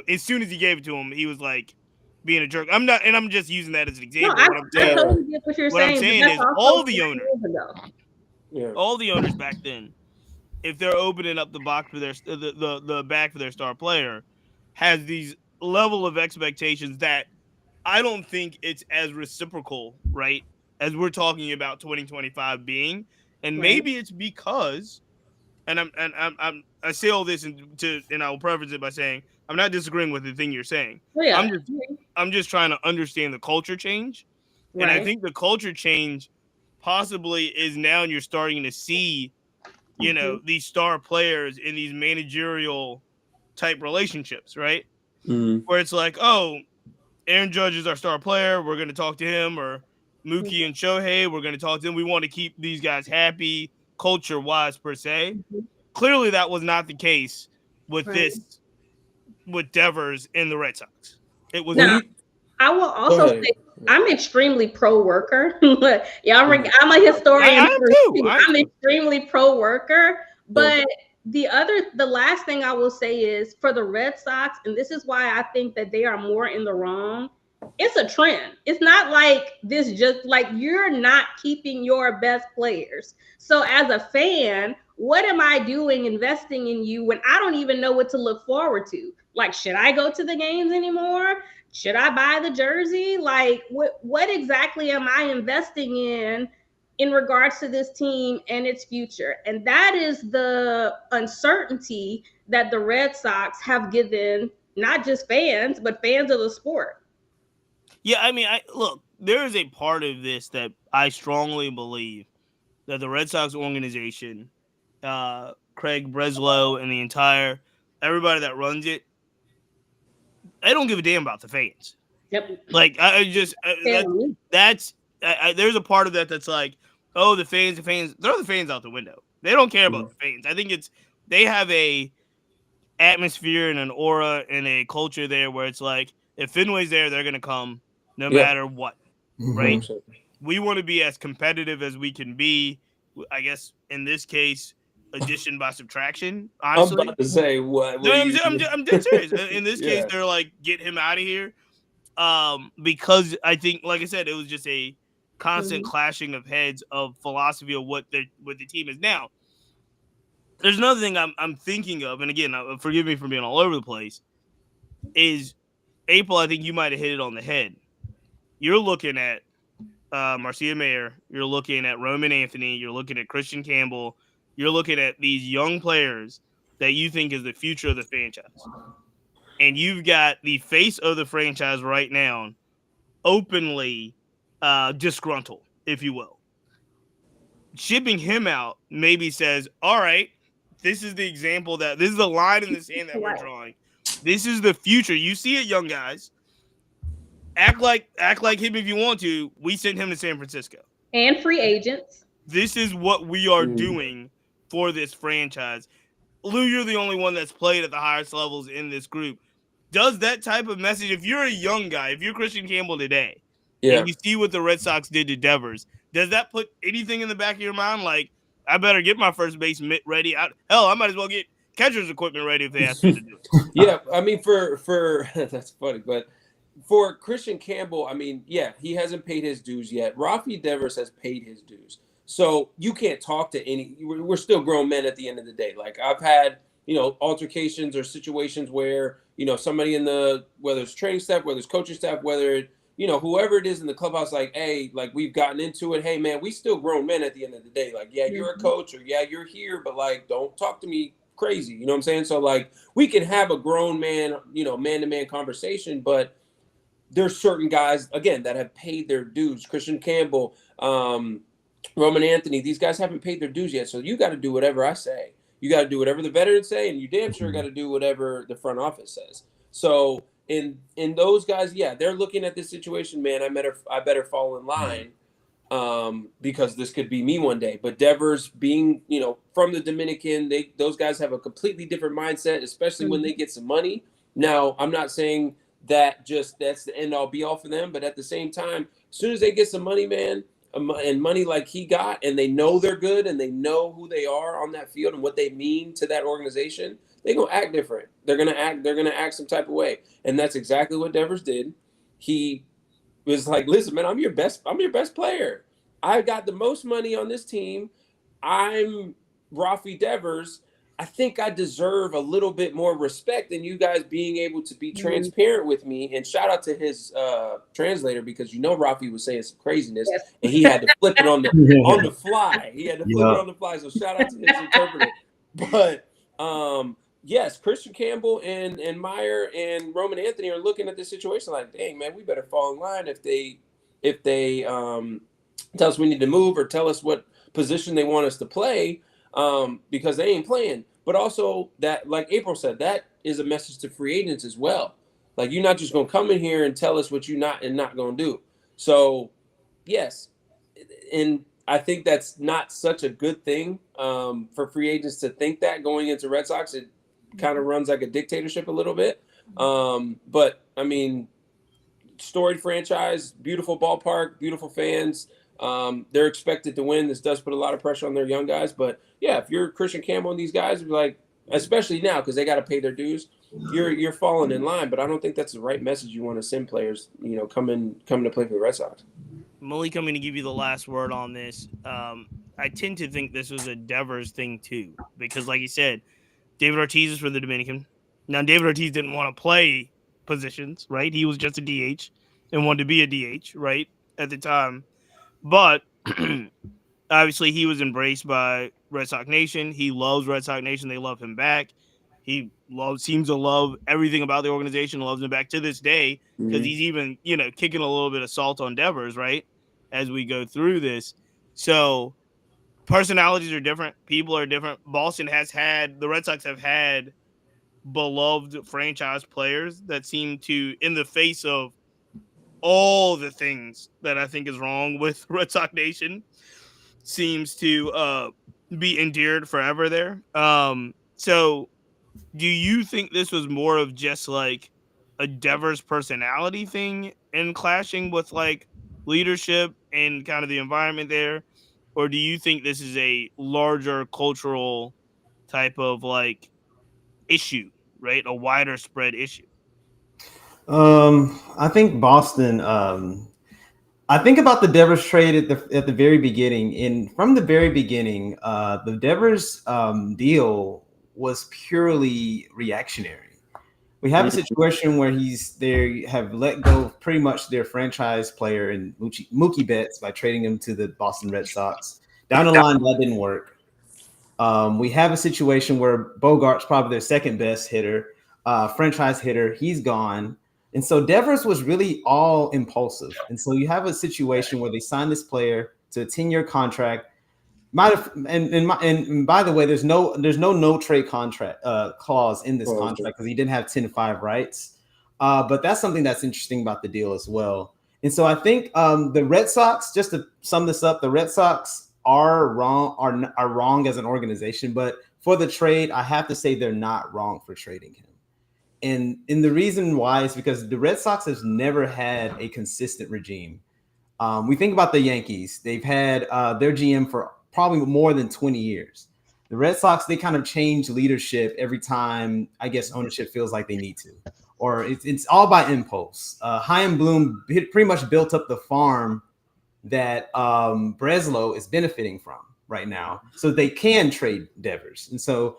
as soon as he gave it to him, he was like being a jerk. I'm just using that as an example. No, I totally get what you're saying. I'm saying is all the owners back then, if they're opening up the box for their the bag for their star player, has these level of expectations that I don't think it's as reciprocal, right, as we're talking about 2025 being. And maybe it's because, and I say all this and I'll preface it by saying I'm not disagreeing with the thing you're saying. Yeah. I'm just trying to understand the culture change. Right. And I think the culture change possibly is now you're starting to see, these star players in these managerial type relationships, right? Where it's like, oh, Aaron Judge is our star player, we're going to talk to him, or Mookie and Shohei, we're going to talk to them. We want to keep these guys happy, culture-wise, per se. Clearly, that was not the case with with Devers and the Red Sox. It was not. I will also say I'm extremely pro-worker. I'm a historian. I'm extremely pro-worker. But the last thing I will say is, for the Red Sox, and this is why I think that they are more in the wrong, it's a trend. It's not like this, just like, you're not keeping your best players. So as a fan, what am I doing investing in you when I don't even know what to look forward to? Like, should I go to the games anymore? Should I buy the jersey? Like, what exactly am I investing in regards to this team and its future? And that is the uncertainty that the Red Sox have given not just fans, but fans of the sport. Yeah, I mean, look, there is a part of this that I strongly believe that the Red Sox organization, Craig Breslow and the entire everybody that runs it, they don't give a damn about the fans. Yep. Like, there's a part of that that's like, oh, the fans, throw the fans out the window. They don't care about the fans. I think they have a atmosphere and an aura and a culture there where it's like, if Fenway's there, they're going to come no matter what, right? We want to be as competitive as we can be. I guess in this case, addition by subtraction. Honestly, I'm about to say what? No, I'm dead serious. In this case, they're like, get him out of here, because I think, like I said, it was just a constant clashing of heads of philosophy of what the team is now. There's another thing I'm thinking of, and again, forgive me for being all over the place. Is April? I think you might have hit it on the head. You're looking at Marcia Mayer. You're looking at Roman Anthony. You're looking at Christian Campbell. You're looking at these young players that you think is the future of the franchise. And you've got the face of the franchise right now openly disgruntled, if you will. Shipping him out maybe says, all right, this is the example this is the line in the sand that we're drawing. This is the future. You see it, young guys. Act like him if you want to. We sent him to San Francisco. And free agents. This is what we are doing for this franchise. Lou, you're the only one that's played at the highest levels in this group. Does that type of message, if you're a young guy, if you're Christian Campbell today, and you see what the Red Sox did to Devers, does that put anything in the back of your mind? Like, I better get my first base mitt ready. Hell, I might as well get catcher's equipment ready if they ask me to do it. Yeah, I mean, for that's funny, but for Christian Campbell, I mean, yeah, he hasn't paid his dues yet. Rafi Devers has paid his dues. So you can't talk to we're still grown men at the end of the day. Like, I've had, altercations or situations where, somebody whether it's training staff, whether it's coaching staff, whether, whoever it is in the clubhouse, like, hey, like, we've gotten into it. Hey, man, we still grown men at the end of the day. Like, yeah, you're a coach, or yeah, you're here, but like, don't talk to me crazy. You know what I'm saying? So like, we can have a grown man, man-to-man conversation, but there's certain guys, again, that have paid their dues. Christian Campbell, Roman Anthony, these guys haven't paid their dues yet. So you got to do whatever I say. You got to do whatever the veterans say, and you damn sure got to do whatever the front office says. So in those guys, yeah, they're looking at this situation, man, I better fall in line, because this could be me one day. But Devers being, from the Dominican, those guys have a completely different mindset, especially when they get some money. Now, I'm not saying that that's the end all be all for them, but at the same time, as soon as they get some money, man, and money like he got, and they know they're good, and they know who they are on that field and what they mean to that organization, they're gonna act different. They're gonna act some type of way. And that's exactly what Devers did. He was like, listen, man, I'm your best player. I got the most money on this team. I'm Rafi Devers. I think I deserve a little bit more respect than you guys being able to be transparent with me. And shout out to his translator, because Rafi was saying some craziness, and he had to flip it on the fly. He had to flip it on the fly. So shout out to his interpreter. But yes, Christian Campbell and Meyer and Roman Anthony are looking at this situation like, dang, man, we better fall in line if they tell us we need to move, or tell us what position they want us to play, because they ain't playing. But also, that, like April said, that is a message to free agents as well. Like, you're not just going to come in here and tell us what you're not going to do. So, yes, and I think that's not such a good thing for free agents to think that going into Red Sox. It kind of runs like a dictatorship a little bit. But, I mean, storied franchise, beautiful ballpark, beautiful fans. They're expected to win. This does put a lot of pressure on their young guys, but yeah, if you're Christian Campbell and these guys, like, especially now because they got to pay their dues, you're falling in line. But I don't think that's the right message you want to send players, coming to play for the Red Sox. Malik, I'm going to give you the last word on this. I tend to think this was a Devers thing too, because like you said, David Ortiz is for the Dominican. Now, David Ortiz didn't want to play positions, right? He was just a DH and wanted to be a DH, right, at the time. But obviously, he was embraced by Red Sox Nation. He loves Red Sox Nation. They love him back. He seems to love everything about the organization, loves him back to this day, because he's even, kicking a little bit of salt on Devers, right, as we go through this. So personalities are different. People are different. The Red Sox have had beloved franchise players that seem to, in the face of all the things that I think is wrong with Red Sox Nation, seems to be endeared forever there. So do you think this was more of just like a Devers personality thing and clashing with like leadership and kind of the environment there? Or do you think this is a larger cultural type of like issue, right? A wider spread issue? I think Boston. I think about the Devers trade at the very beginning. And from the very beginning, the Devers deal was purely reactionary. We have a situation where they have let go of pretty much their franchise player in Mookie Betts by trading him to the Boston Red Sox. Down the line, that didn't work. We have a situation where Bogart's probably their second best hitter, franchise hitter. He's gone. And so Devers was really all impulsive. And so you have a situation where they sign this player to a 10-year contract. And by the way, there's no trade contract clause in this contract because he didn't have 10-5 rights. But that's something that's interesting about the deal as well. And so I think the Red Sox, just to sum this up, the Red Sox are wrong as an organization. But for the trade, I have to say they're not wrong for trading him. And the reason why is because the Red Sox has never had a consistent regime. We think about the Yankees. They've had their GM for probably more than 20 years. The Red Sox, they kind of change leadership every time, I guess, ownership feels like they need to. Or it's all by impulse. Chaim Bloom pretty much built up the farm that Breslow is benefiting from right now. So they can trade Devers. And so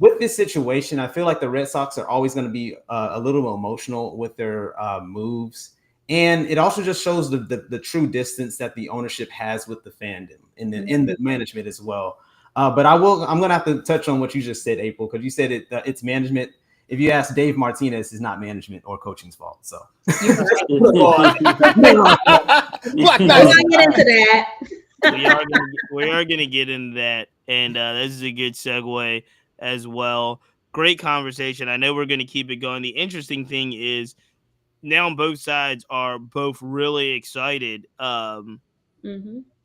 with this situation, I feel like the Red Sox are always going to be a little emotional with their moves. And it also just shows the true distance that the ownership has with the fandom and then in the management as well. But I'm going to have to touch on what you just said, April, because you said it's management. If you ask Dave Martinez, it's not management or coaching's fault. So We're not get into that. we are going to get into that. And this is a good segue as well. Great conversation. I know we're going to keep it going. The interesting thing is now both sides are both really excited. The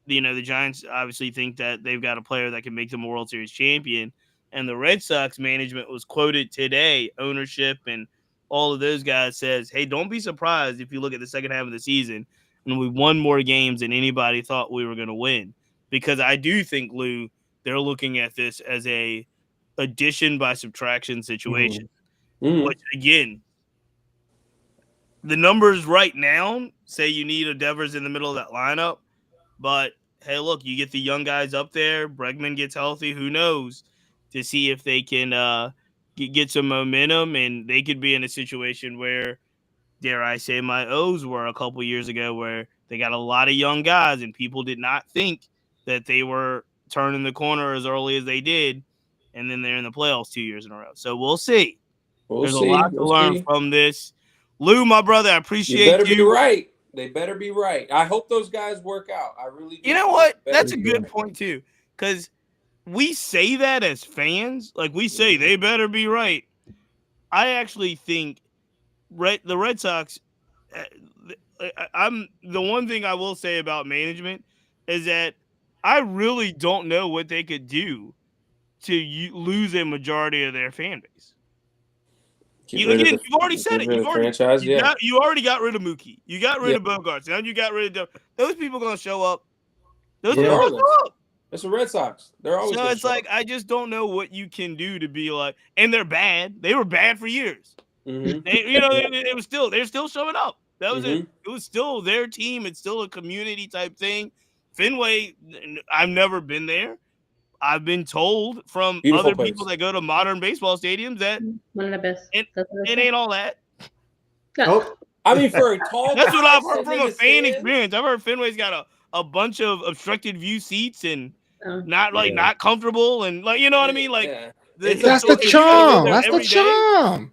Giants obviously think that they've got a player that can make them a World Series champion. And the Red Sox management was quoted today, ownership and all of those guys says, hey, don't be surprised if you look at the second half of the season and we won more games than anybody thought we were going to win. Because I do think, Lou, they're looking at this as a addition by subtraction situation. Which, again, the numbers right now say you need a Devers in the middle of that lineup. But, hey, look, you get the young guys up there. Bregman gets healthy. Who knows? To see if they can get some momentum, and they could be in a situation where, dare I say, my O's were a couple years ago, where they got a lot of young guys, and people did not think that they were turning the corner as early as they did, and then they're in the playoffs 2 years in a row. So we'll see. There's a lot to learn from this. Lou, my brother, I appreciate you. You better be right. They better be right. I hope those guys work out. I really do. You know what? That's a good point, too, because we say that as fans, like we say they better be right. I actually think the Red Sox. I'm the one thing I will say about management is that I really don't know what they could do to lose a majority of their fan base. You've already said it. You already got rid of Mookie. You got rid of Bogarts. Now you got rid of those people. Going to show up. Those people going to show up. It's the Red Sox. They're always. So it's like I just don't know what you can do to be like, and they're bad. They were bad for years. They're still showing up. That was it. It was still their team. It's still a community type thing. Fenway, I've never been there. I've been told from other people that go to modern baseball stadiums that one of the best. It ain't all that. I mean, for a tall. That's what I've heard from a fan experience. I've heard Fenway's got a bunch of obstructed view seats and not comfortable and what I mean. That's the charm. That's the charm.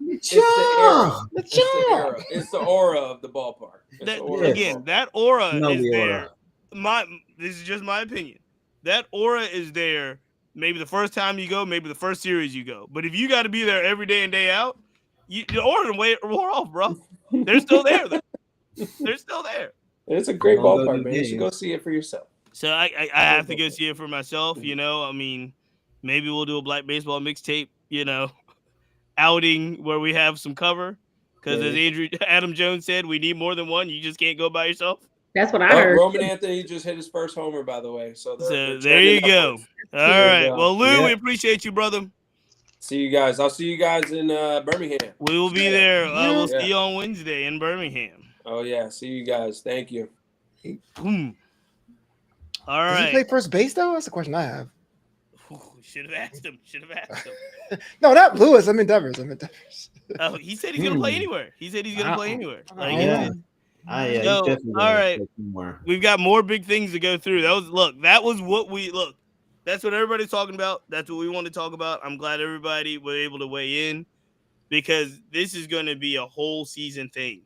It's the aura of the ballpark. That aura is there. This is just my opinion. That aura is there. Maybe the first time you go, maybe the first series you go. But if you got to be there every day and day out, the aura wore off, bro. They're still there. They're still there. It's a great ballpark, man. You should go see it for yourself. So I have to go see it for myself. I mean, maybe we'll do a Black Baseball Mixtape, outing where we have some cover. Because as Adam Jones said, we need more than one. You just can't go by yourself. That's what I heard. Roman Anthony just hit his first homer, by the way. So there you go. All right. Well, Lou, we appreciate you, brother. See you guys. I'll see you guys in Birmingham. We will be there. We'll see you on Wednesday in Birmingham. Oh, yeah. See you guys. Thank you. Boom. All right. Does he play first base, though? That's the question I have. Should have asked him. No, not Lewis. I mean Devers. Oh, he said he's going to play anywhere. He said he's going to play anywhere. All right. We've got more big things to go through. That's what everybody's talking about. That's what we want to talk about. I'm glad everybody was able to weigh in because this is going to be a whole season thing.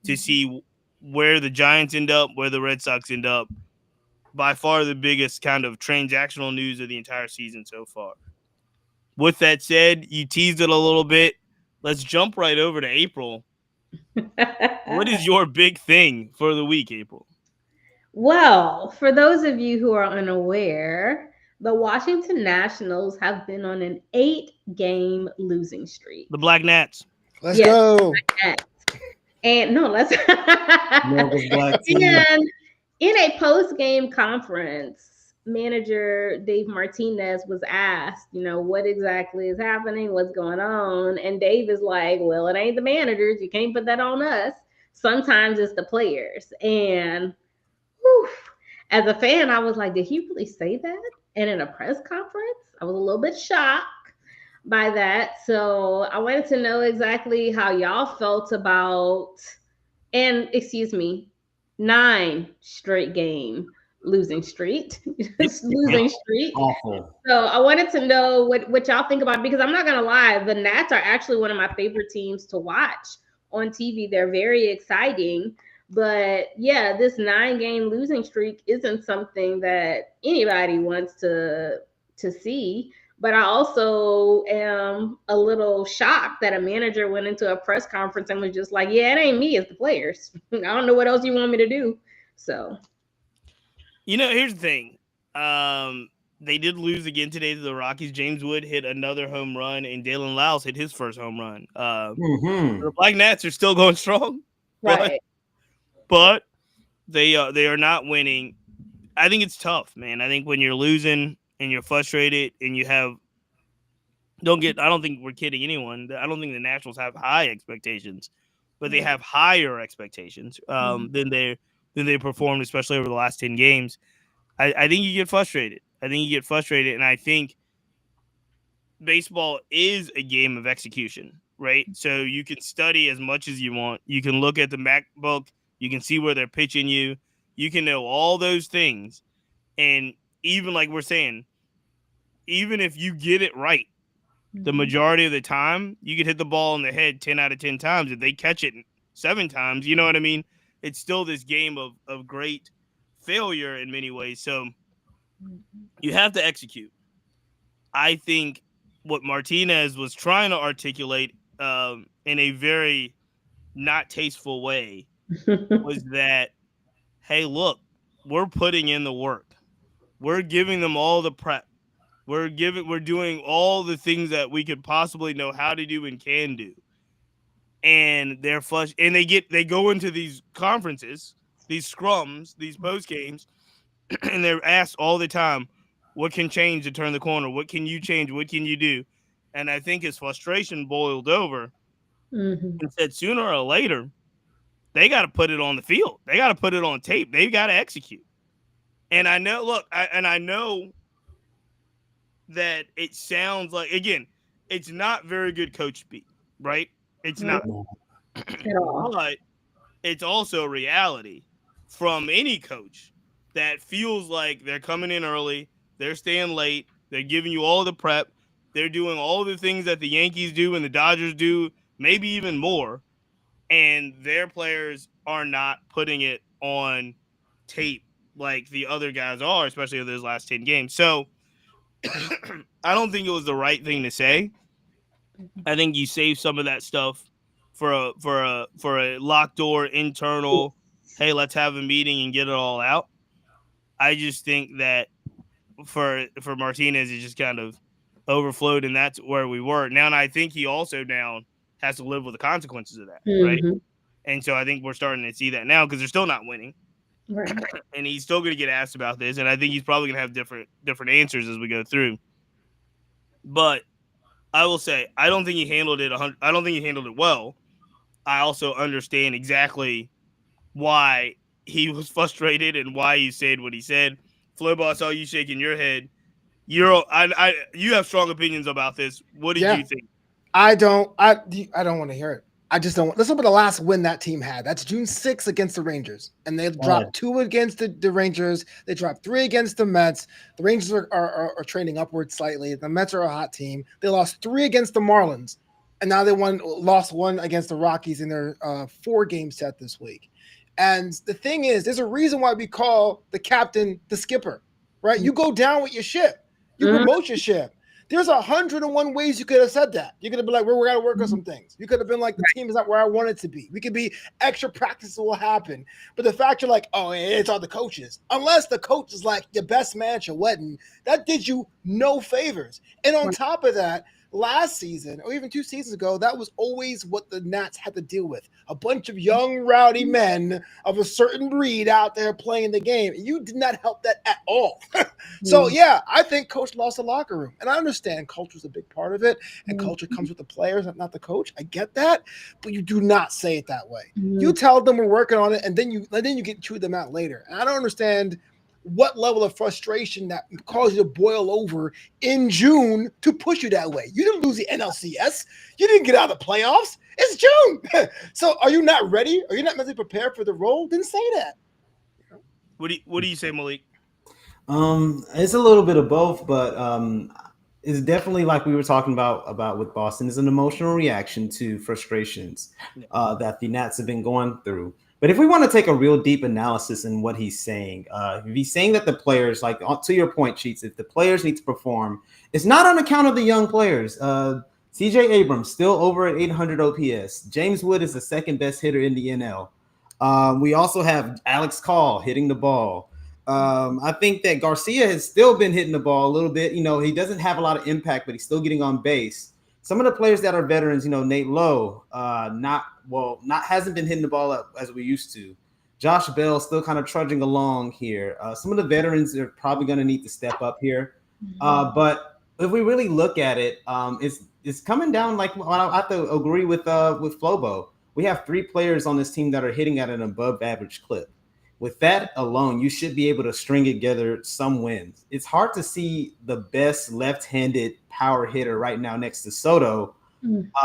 to see where the Giants end up, where the Red Sox end up. By far the biggest kind of transactional news of the entire season so far. With that said, you teased it a little bit. Let's jump right over to April. What is your big thing for the week, April? Well, for those of you who are unaware, the Washington Nationals have been on an 8-game losing streak. The Black Nats. Let's go. And no, let's Black team. and in a post-game conference, manager Dave Martinez was asked, what exactly is happening, what's going on, and Dave is like, well, it ain't the managers, you can't put that on us. Sometimes it's the players. And whew, as a fan, I was like, did he really say that? And in a press conference, I was a little bit shocked by that. So I wanted to know exactly how y'all felt about, 9 straight game losing streak. Losing streak. Awful. So I wanted to know what y'all think about it, because I'm not gonna lie, the Nats are actually one of my favorite teams to watch on TV. They're very exciting. But yeah, this 9-game losing streak isn't something that anybody wants to see. But I also am a little shocked that a manager went into a press conference and was just like, yeah, it ain't me, it's the players. I don't know what else you want me to do. So, here's the thing. They did lose again today to the Rockies. James Wood hit another home run, and Dalen Lyles hit his first home run. The Black Nats are still going strong. right. But they are not winning. I think it's tough, man. I think when you're losing and you're frustrated and you have I don't think we're kidding anyone. I don't think the Nationals have high expectations, but they have higher expectations than they performed, especially over the last 10 games. I think you get frustrated. And I think baseball is a game of execution, right? So you can study as much as you want. You can look at the MacBook. You can see where they're pitching you. You can know all those things. And even like we're saying, even if you get it right, the majority of the time, you could hit the ball in the head 10 out of 10 times. If they catch it 7 times, you know what I mean? It's still this game of great failure in many ways. So you have to execute. I think what Martinez was trying to articulate in a very not tasteful way was that, hey, look, we're putting in the work. We're giving them all the prep. We're doing all the things that we could possibly know how to do and can do. And they're flush, and they go into these conferences, these scrums, these post games, and they're asked all the time, what can change to turn the corner? What can you change? What can you do? And I think his frustration boiled over and said sooner or later, they got to put it on the field. They got to put it on tape. They've got to execute. And I know, I know that it sounds like, again, it's not very good coach speak, right? It's not. But it's also reality from any coach that feels like they're coming in early, they're staying late, they're giving you all the prep, they're doing all the things that the Yankees do and the Dodgers do, maybe even more, and their players are not putting it on tape like the other guys are, especially in those last 10 games. So I don't think it was the right thing to say. I think you save some of that stuff for a locked door internal, hey, let's have a meeting and get it all out. I just think that for Martinez, it just kind of overflowed, and that's where we were now. And I think he also now has to live with the consequences of that, right? And so I think we're starting to see that now because they're still not winning. Right. And he's still going to get asked about this, and I think he's probably going to have different answers as we go through. But I will say, I don't think he handled it. I don't think he handled it well. I also understand exactly why he was frustrated and why he said what he said. Flobo, I saw you shaking your head. You have strong opinions about this. What did you think? I don't want to hear it. I just don't. Let's look at the last win that team had. That's June 6th against the Rangers. And they dropped 2 against the Rangers. They dropped 3 against the Mets. The Rangers are trending upward slightly. The Mets are a hot team. They lost 3 against the Marlins. and now they lost one against the Rockies in their 4-game set this week. And the thing is, there's a reason why we call the captain the skipper, right? You go down with your ship, you promote your ship. There's 101 ways you could have said that. You could have been like, we got to work on some things. You could have been like, the team is not where I want it to be. We could be extra practice will happen. But the fact you're like, oh, it's all the coaches. Unless the coach is like your best man at your wedding, that did you no favors. And on top of that, last season, or even 2 seasons ago, that was always what the Nats had to deal with. A bunch of young, rowdy men of a certain breed out there playing the game. You did not help that at all. So, yeah, I think coach lost the locker room. And I understand culture is a big part of it, and culture comes with the players, not the coach. I get that, but you do not say it that way. You tell them we're working on it, and then you get chew them out later. And I don't understand what level of frustration that caused you to boil over in June to push you that way. You didn't lose the NLCS. You didn't get out of the playoffs. It's June. So are you not ready? Are you not mentally prepared for the role? Didn't say that. What do you say, Malik? It's a little bit of both, but it's definitely like we were talking about with Boston. It's an emotional reaction to frustrations that the Nats have been going through. But if we want to take a real deep analysis in what he's saying, if he's saying that the players, like to your point, Cheats, if the players need to perform, it's not on account of the young players. CJ Abrams still over at 800 OPS. James Wood is the second best hitter in the NL. We also have Alex Call hitting the ball. I think that Garcia has still been hitting the ball a little bit. You know, he doesn't have a lot of impact, but he's still getting on base. Some of the players that are veterans, you know, Nate Lowe, hasn't been hitting the ball up as we used to. Josh Bell still kind of trudging along here. Some of the veterans are probably going to need to step up here. But if we really look at it, it's coming down like I have to agree with Flobo. We have 3 players on this team that are hitting at an above average clip. With that alone, you should be able to string together some wins. It's hard to see the best left-handed power hitter right now next to Soto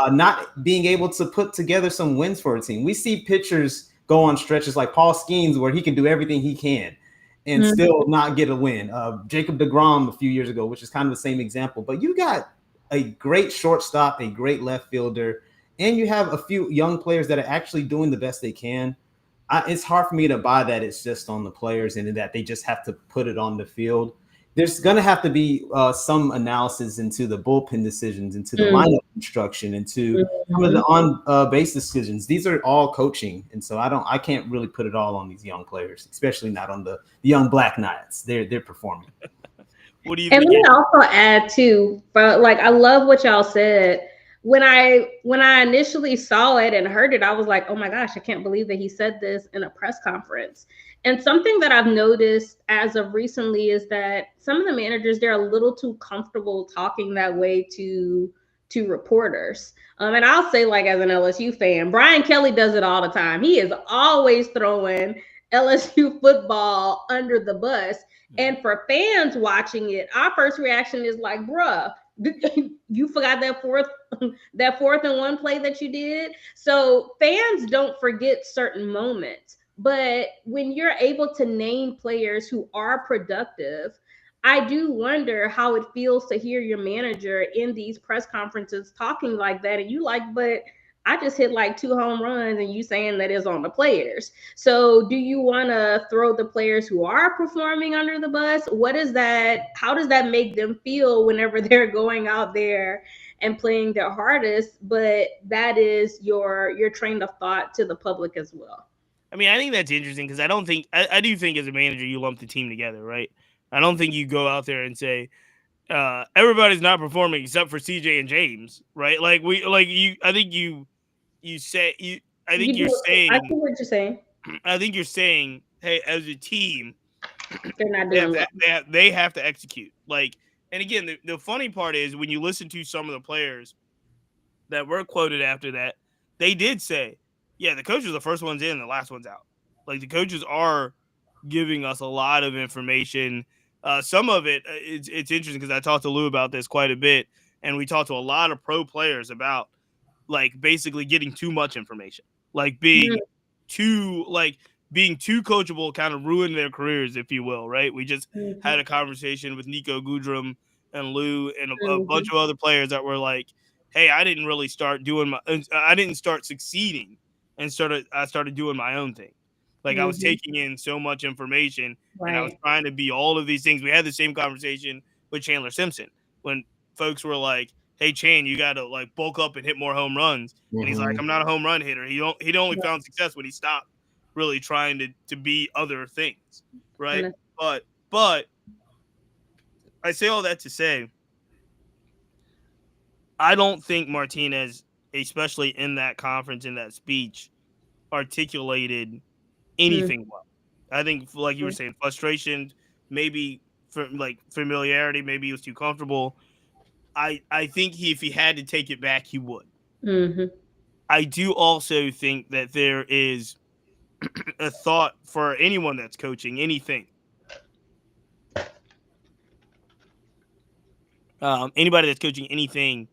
not being able to put together some wins for a team. We see pitchers go on stretches like Paul Skeens where he can do everything he can and still not get a win. Jacob deGrom a few years ago, which is kind of the same example. But you got a great shortstop, a great left fielder, and you have a few young players that are actually doing the best they can. It's hard for me to buy that it's just on the players and that they just have to put it on the field. There's going to have to be some analysis into the bullpen decisions, into the lineup construction, into some of the on-base decisions. These are all coaching, and so I can't really put it all on these young players, especially not on the young Black Knights. They're performing. What do you? And let me also add too, like I love what y'all said. When I initially saw it and heard it, I was like, oh my gosh, I can't believe that he said this in a press conference. And something that I've noticed as of recently is that some of the managers, they're a little too comfortable talking that way to reporters. And I'll say, like, as an LSU fan, Brian Kelly does it all the time. He is always throwing LSU football under the bus. And for fans watching it, our first reaction is like, bruh, you forgot that fourth and 1 play that you did. So fans don't forget certain moments, but when you're able to name players who are productive, I do wonder how it feels to hear your manager in these press conferences talking like that, and you like, but I just hit like 2 home runs and you saying that is on the players. So do you want to throw the players who are performing under the bus? How does that make them feel whenever they're going out there and playing their hardest? But that is your train of thought to the public as well. I mean, I think that's interesting because I do think as a manager, you lump the team together, right? I don't think you go out there and say, everybody's not performing except for CJ and James, right? I think you're saying. I see what you're saying. I think you're saying, hey, as a team, they're not doing they have to execute. And again, the funny part is when you listen to some of the players that were quoted after that, they did say, yeah, the coaches are the first ones in, the last ones out. Like the coaches are giving us a lot of information. Some of it, it's interesting because I talked to Lou about this quite a bit, and we talked to a lot of pro players about basically getting too much information, being too coachable, kind of ruin their careers, if you will, right? We just had a conversation with Nico Goodrum and Lou and a bunch of other players that were like, hey, I didn't really start doing I didn't start succeeding and I started doing my own thing. Like I was taking in so much information and I was trying to be all of these things. We had the same conversation with Chandler Simpson when folks were like, hey, Chan, you got to like bulk up and hit more home runs. And he's like, I'm not a home run hitter. He only found success when he stopped really trying to be other things. Right. But I say all that to say, I don't think Martinez, especially in that conference, in that speech, articulated anything well. I think, like you were saying, frustration, maybe like familiarity, maybe he was too comfortable. I think if he had to take it back, he would. I do also think that there is a thought for anyone that's coaching anything. Anybody that's coaching anything,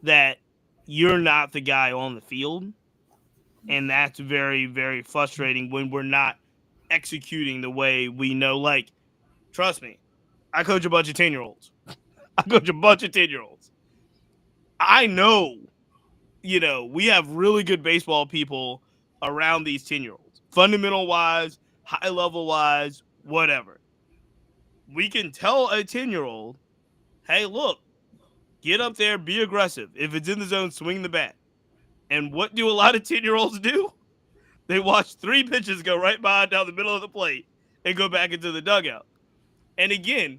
that you're not the guy on the field. And that's very, very frustrating when we're not executing the way we know. Like, trust me, I coach a bunch of 10-year-olds. I know, we have really good baseball people around these 10-year-olds. Fundamental-wise, high-level-wise, whatever. We can tell a 10-year-old, hey, look, get up there, be aggressive. If it's in the zone, swing the bat. And what do a lot of 10-year-olds do? They watch 3 pitches go right by down the middle of the plate and go back into the dugout. And again,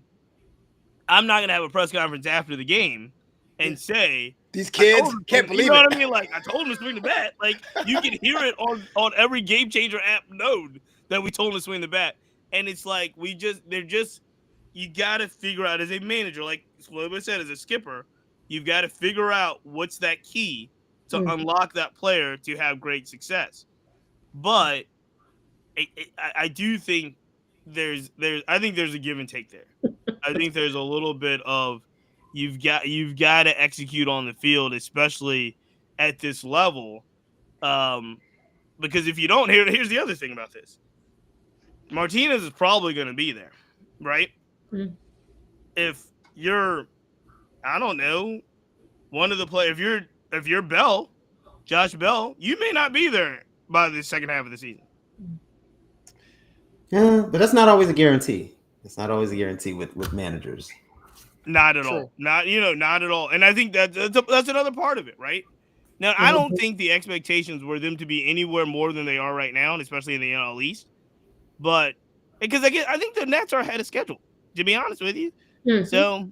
I'm not going to have a press conference after the game and say, these kids can't believe it. You know what I mean? Like, I told him to swing the bat. Like, you can hear it on every Game Changer app node that we told him to swing the bat. And it's like, you got to figure out as a manager, like Slobo said, as a skipper, you've got to figure out what's that key to unlock that player to have great success. But I do think there's a give and take there. I think there's a little bit of you've got to execute on the field, especially at this level, because if you don't, here's the other thing about this. Martinez is probably going to be there, right? If you're, I don't know, one of the players, if you're Bell, Josh Bell, you may not be there by the second half of the season. Yeah, but that's not always a guarantee. It's not always a guarantee with managers. Not at all. Not at all. And I think that's another part of it, right? Now, I don't think the expectations were them to be anywhere more than they are right now, and especially in the NL East. But because I think the Nets are ahead of schedule, to be honest with you. So,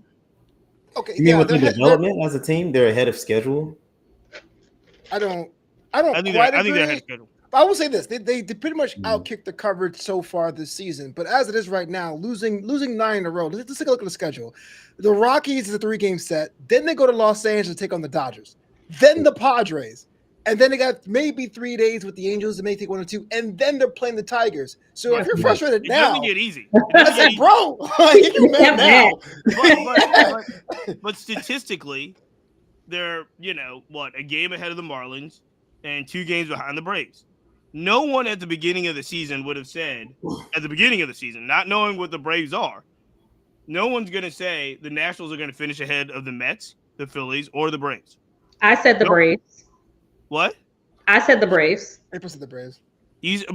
okay, you mean with the development as a team, they're ahead of schedule? I think they're ahead of schedule. But I will say this: they pretty much outkicked the coverage so far this season. But as it is right now, losing 9 in a row. Let's take a look at the schedule. The Rockies is a 3-game set. Then they go to Los Angeles to take on the Dodgers. Then the Padres, and then they got maybe 3 days with the Angels. They may take 1 or 2, and then they're playing the Tigers. So if you're frustrated now, it doesn't get easy. I said, bro, get your man now. But statistically, they're a game ahead of the Marlins and 2 games behind the Braves. No one at the beginning of the season would have said, not knowing what the Braves are, no one's going to say the Nationals are going to finish ahead of the Mets, the Phillies, or the Braves. I said the Braves. What? I said the Braves. April said the Braves.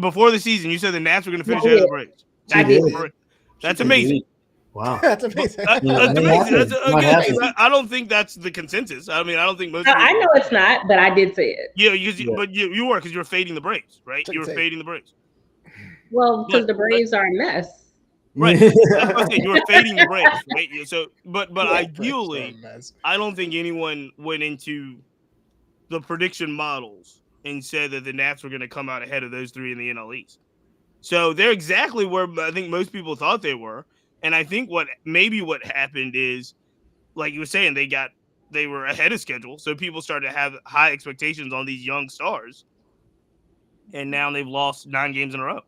Before the season, you said the Nats were going to finish ahead of the Braves. I did. That's amazing. Wow. That's amazing. That's amazing. I don't think that's the consensus. I mean, I don't think most people. I know it's not, but I did say it. Yeah, but you were because you were fading the Braves, right? You were fading the Braves. Well, because the Braves are a mess. Right. That's what I'm saying. You were fading the Braves, right? So, but ideally, I don't think anyone went into the prediction models and said that the Nats were going to come out ahead of those 3 in the NL East. So they're exactly where I think most people thought they were. And I think what happened is, like you were saying, they were ahead of schedule. So people started to have high expectations on these young stars. And now they've lost 9 games in a row,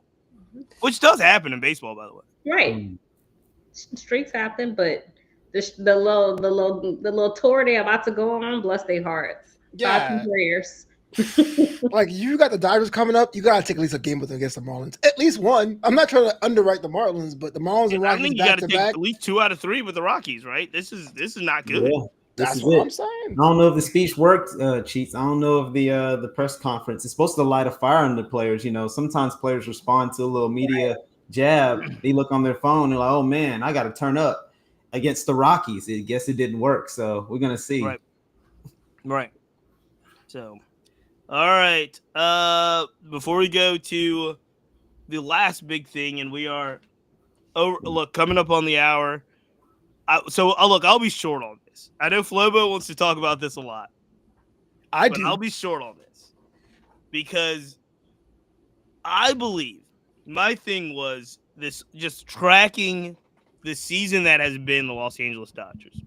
which does happen in baseball, by the way. Right. Streaks happen, but the little tour they're about to go on, bless their hearts. Yeah. Prayers. Like, you got the Dodgers coming up, you gotta take at least a game with them against the Marlins. At least one. I'm not trying to underwrite the Marlins, but the Marlins and Rockies back to back. At least 2 out of 3 with the Rockies, right? This is not good. This That's is what it. I'm saying. I don't know if the speech worked, Cheats. I don't know if the press conference is supposed to light a fire under players. You know, sometimes players respond to a little media jab. They look on their phone and like, oh man, I got to turn up against the Rockies. I guess it didn't work, so we're gonna see. Right. So, all right. Before we go to the last big thing, and we are coming up on the hour. I'll be short on this. I know Flobo wants to talk about this a lot. I do. I'll be short on this because I believe my thing was this just tracking the season that has been the Los Angeles Dodgers.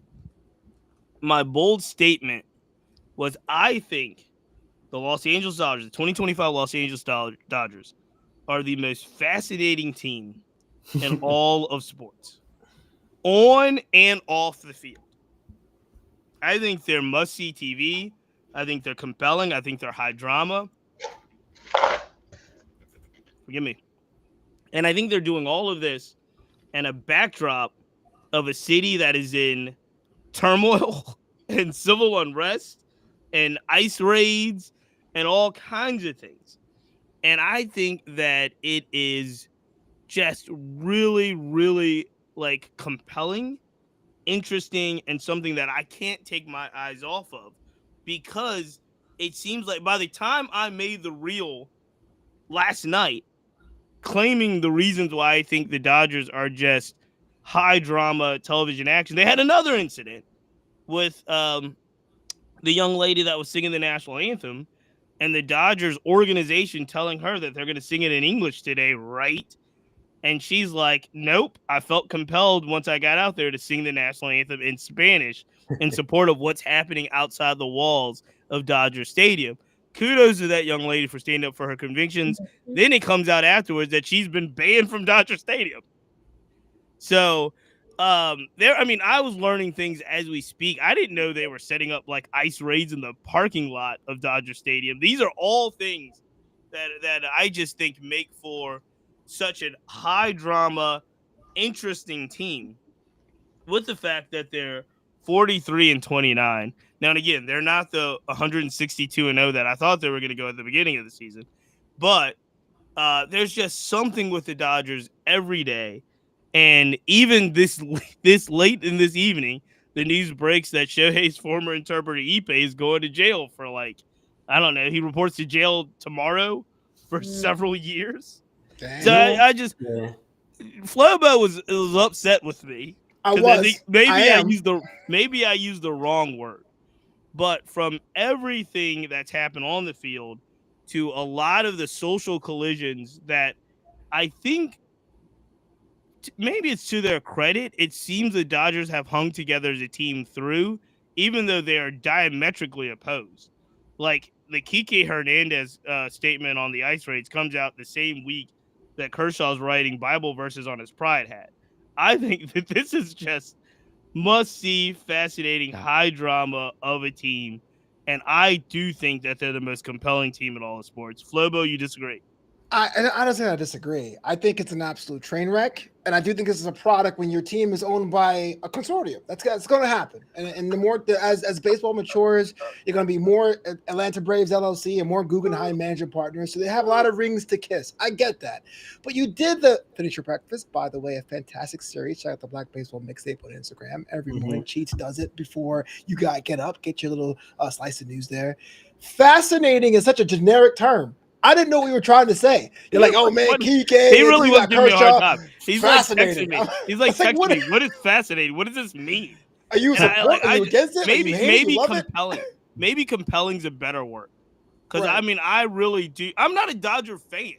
My bold statement was I think the Los Angeles Dodgers, the 2025 Los Angeles Dodgers, are the most fascinating team in all of sports, on and off the field. I think they're must-see TV. I think they're compelling. I think they're high drama. Forgive me. And I think they're doing all of this in a backdrop of a city that is in turmoil and civil unrest and ICE raids and all kinds of things. And I think that it is just really, really like compelling, interesting, and something that I can't take my eyes off of, because it seems like by the time I made the reel last night claiming the reasons why I think the Dodgers are just high drama television action, they had another incident with the young lady that was singing the national anthem and the Dodgers organization telling her that they're going to sing it in English today, right? And she's like, nope, I felt compelled once I got out there to sing the national anthem in Spanish in support of what's happening outside the walls of Dodger Stadium. Kudos to that young lady for standing up for her convictions. Then it comes out afterwards that she's been banned from Dodger Stadium. So I was learning things as we speak. I didn't know they were setting up like ICE raids in the parking lot of Dodger Stadium. These are all things that I just think make for such a high drama, interesting team, with the fact that they're 43-29. Now, and again, they're not the 162-0 that I thought they were going to go at the beginning of the season, but there's just something with the Dodgers every day. And even this late in this evening, the news breaks that Shohei's former interpreter Ippei is going to jail for I don't know. He reports to jail tomorrow for several years. Dang. So I just Flobo was upset with me. I was. Maybe I used the wrong word. But from everything that's happened on the field to a lot of the social collisions that I think maybe it's to their credit, it seems the Dodgers have hung together as a team through, even though they are diametrically opposed. Like the Kike Hernandez statement on the ice raids comes out the same week that Kershaw's writing Bible verses on his pride hat. I think that this is just must-see, fascinating, high drama of a team, and I do think that they're the most compelling team in all of sports. Flobo, you disagree? I don't say I disagree. I think it's an absolute train wreck, and I do think this is a product when your team is owned by a consortium. That's going to happen, and the more as baseball matures, you're going to be more Atlanta Braves LLC and more Guggenheim management partners. So they have a lot of rings to kiss. I get that, but you did the Finish Your Breakfast, by the way, a fantastic series. Check out the Black Baseball Mixtape on Instagram every morning. Cheats does it before you get up, get your little slice of news there. Fascinating is such a generic term. I didn't know what you were trying to say. You're like, oh man, Kike. He really was giving me a hard time. He's like fascinating. texting me. He's like texting me. What is fascinating? What does this mean? Are you support? Are you against it? Maybe compelling. Maybe compelling's a better word. Because I really do. I'm not a Dodger fan.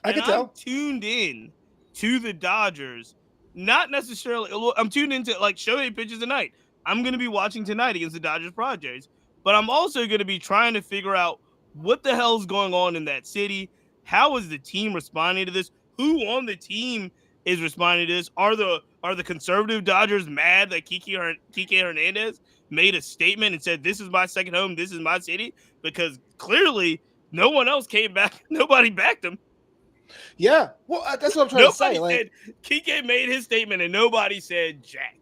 I can tell. I'm tuned in to the Dodgers. Not necessarily. I'm tuned into Shohei pitches tonight. I'm going to be watching tonight against the Dodgers Padres. But I'm also going to be trying to figure out what the hell's going on in that city? How is the team responding to this? Who on the team is responding to this? Are the conservative Dodgers mad that Kike Hernandez made a statement and said, this is my second home, this is my city? Because clearly no one else came back. Nobody backed him. Yeah. Well, that's what I'm trying to say. Kike made his statement and nobody said jack.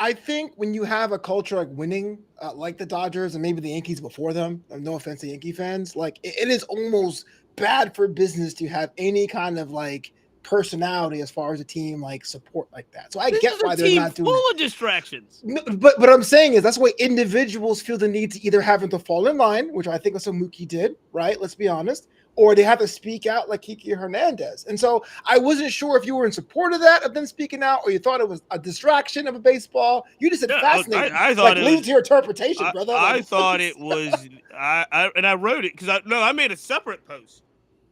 I think when you have a culture like winning, like the Dodgers and maybe the Yankees before them, no offense to Yankee fans, like it is almost bad for business to have any kind of like personality as far as a team like support like that. So I This get is why a they're team not doing full it. of distractions. No, but what I'm saying is that's why individuals feel the need to either having to fall in line, which I think is what Mookie did, right? Let's be honest, or they have to speak out like Kiki Hernandez. And so I wasn't sure if you were in support of that, of them speaking out, or you thought it was a distraction of a baseball. You just said Yeah, fascinating. I thought Like, it leave was. it to your interpretation, brother. I Like, thought it was. I wrote it because I made a separate post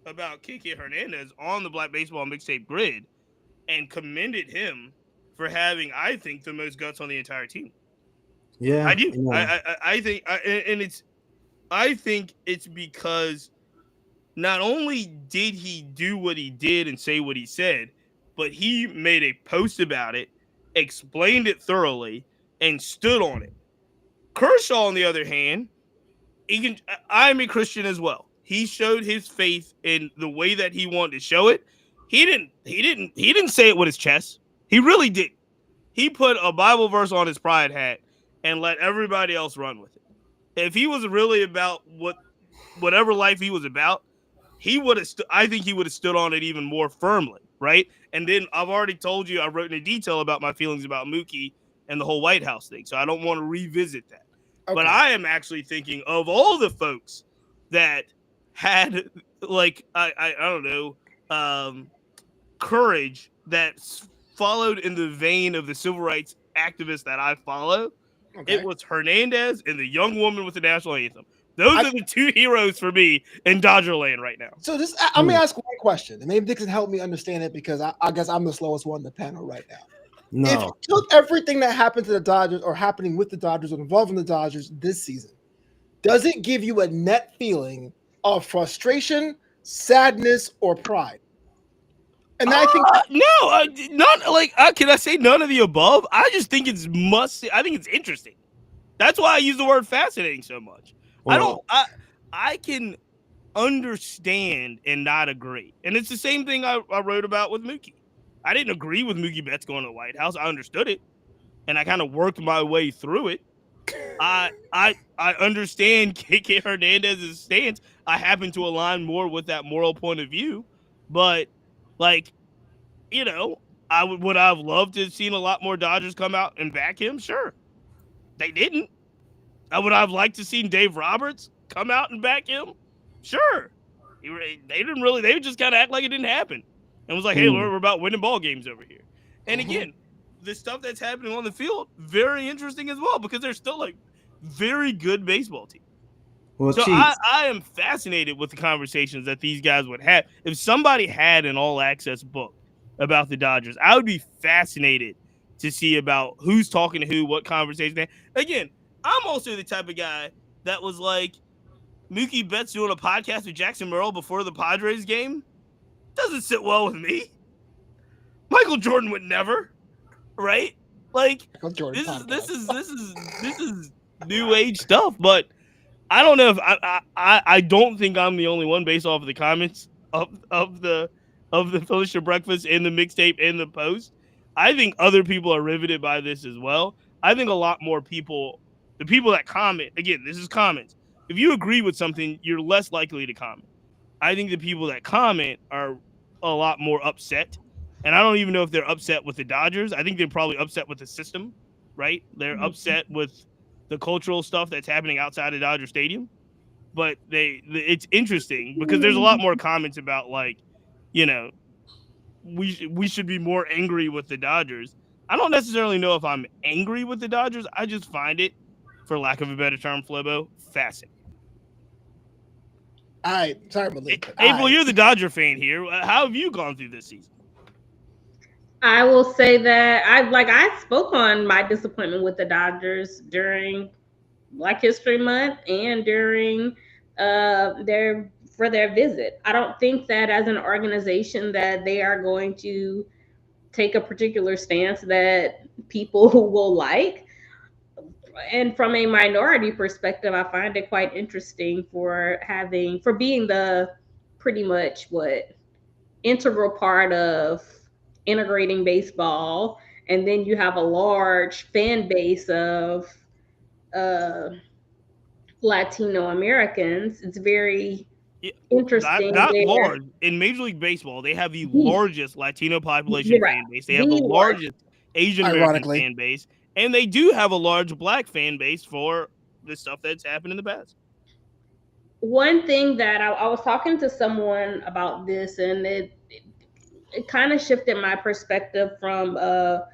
about Kiki Hernandez on the Black Baseball Mixtape grid and commended him for having, I think, the most guts on the entire team. Yeah, I do. yeah. I think, and it's. I think it's because not only did he do what he did and say what he said, but he made a post about it, explained it thoroughly, and stood on it. Kershaw, on the other hand, I'm a Christian as well. He showed his faith in the way that he wanted to show it. He didn't say it with his chest. He really did. He put a Bible verse on his pride hat and let everybody else run with it. If he was really about whatever life he was about, he would have. I think he would have stood on it even more firmly, right? And then I've already told you I wrote in detail about my feelings about Mookie and the whole White House thing, so I don't want to revisit that. okay. But I am actually thinking of all the folks that had like I don't know courage that followed in the vein of the civil rights activists that I follow. Okay. It was Hernandez and the young woman with the national anthem. Those are the two heroes for me in Dodgerland right now. So this, let me ask one question, and maybe this can help me understand it because I guess I'm the slowest one in the panel right now. No. If you took everything that happened to the Dodgers or happening with the Dodgers or involving the Dodgers this season, does it give you a net feeling of frustration, sadness, or pride? And I think not like can I say none of the above? I just think it's I think it's interesting. That's why I use the word fascinating so much. Well, I can understand and not agree. And it's the same thing I wrote about with Mookie. I didn't agree with Mookie Betts going to the White House. I understood it, and I kind of worked my way through it. I understand KK Hernandez's stance. I happen to align more with that moral point of view, but like, you know, would I have loved to have seen a lot more Dodgers come out and back him? Sure, they didn't. I would have liked to seen Dave Roberts come out and back him. Sure, they didn't really. They just kind of act like it didn't happen, and was like, "Hey, we're about winning ball games over here." And again, the stuff that's happening on the field, very interesting as well, because they're still like very good baseball team. well, So Chiefs. I am fascinated with the conversations that these guys would have. If somebody had an all access book about the Dodgers, I would be fascinated to see about who's talking to who, what conversation. Again, I'm also the type of guy that was like, Mookie Betts doing a podcast with Jackson Merrill before the Padres game doesn't sit well with me. Michael Jordan would never, right? Like this is new age stuff, but I don't know if I don't think I'm the only one based off of the comments of the Finish Your Breakfast and the mixtape and the post. I think other people are riveted by this as well. I think a lot more people, the people that comment, again, this is comments. If you agree with something, you're less likely to comment. I think the people that comment are a lot more upset. And I don't even know if they're upset with the Dodgers. I think they're probably upset with the system, right? They're upset with the cultural stuff that's happening outside of Dodger Stadium. But it's interesting because there's a lot more comments about like, you know, we should be more angry with the Dodgers. I don't necessarily know if I'm angry with the Dodgers. I just find it, for lack of a better term, Flebo, fascinating. All right, sorry, Malik. April, you're the Dodger fan here. How have you gone through this season? I will say that I spoke on my disappointment with the Dodgers during Black History Month and during their visit. I don't think that as an organization that they are going to take a particular stance that people will like. And from a minority perspective, I find it quite interesting for being the pretty much integral part of integrating baseball and then you have a large fan base of uh, Latino Americans. It's very Yeah, interesting. not There, large. In Major League Baseball, they have the the, largest Latino population you're right, fan base. They have the the large. largest Asian American Ironically, fan base, and they do have a large Black fan base for the stuff that's happened in the past. One thing that I was talking to someone about this, and it kind of shifted my perspective from a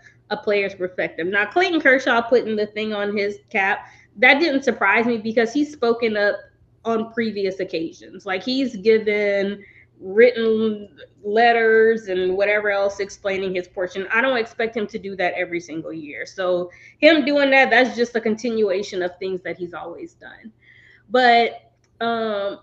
player's perspective. Now, Clayton Kershaw putting the thing on his cap, that didn't surprise me because he's spoken up on previous occasions. Like he's given written letters and whatever else explaining his portion. I don't expect him to do that every single year. So him doing that, that's just a continuation of things that he's always done. But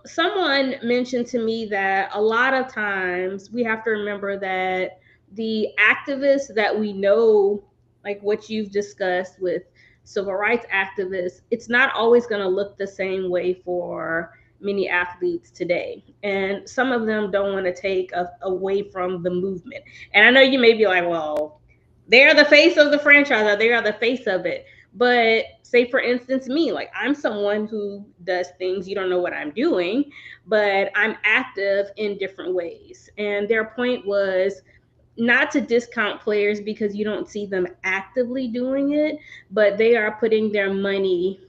someone mentioned to me that a lot of times we have to remember that the activists that we know, like what you've discussed with civil rights activists, it's not always going to look the same way for many athletes today. And some of them don't want to take away from the movement. And I know you may be like, well, they're the face of the franchise, or they are the face of it. But say, for instance, me, like I'm someone who does things, you don't know what I'm doing, but I'm active in different ways. And their point was not to discount players because you don't see them actively doing it, but they are putting their money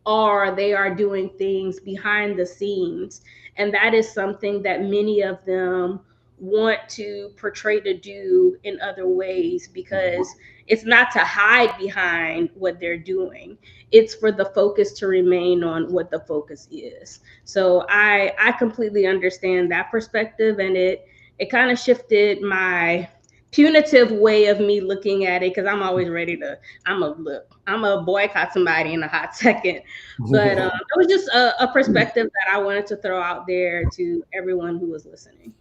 or they are doing things behind the scenes. And that is something that many of them want to portray to do in other ways because it's not to hide behind what they're doing. It's for the focus to remain on what the focus is. So I completely understand that perspective, and it kind of shifted my punitive way of me looking at it because I'm always ready to I'm a boycott somebody in a hot second. But it was just a perspective that I wanted to throw out there to everyone who was listening.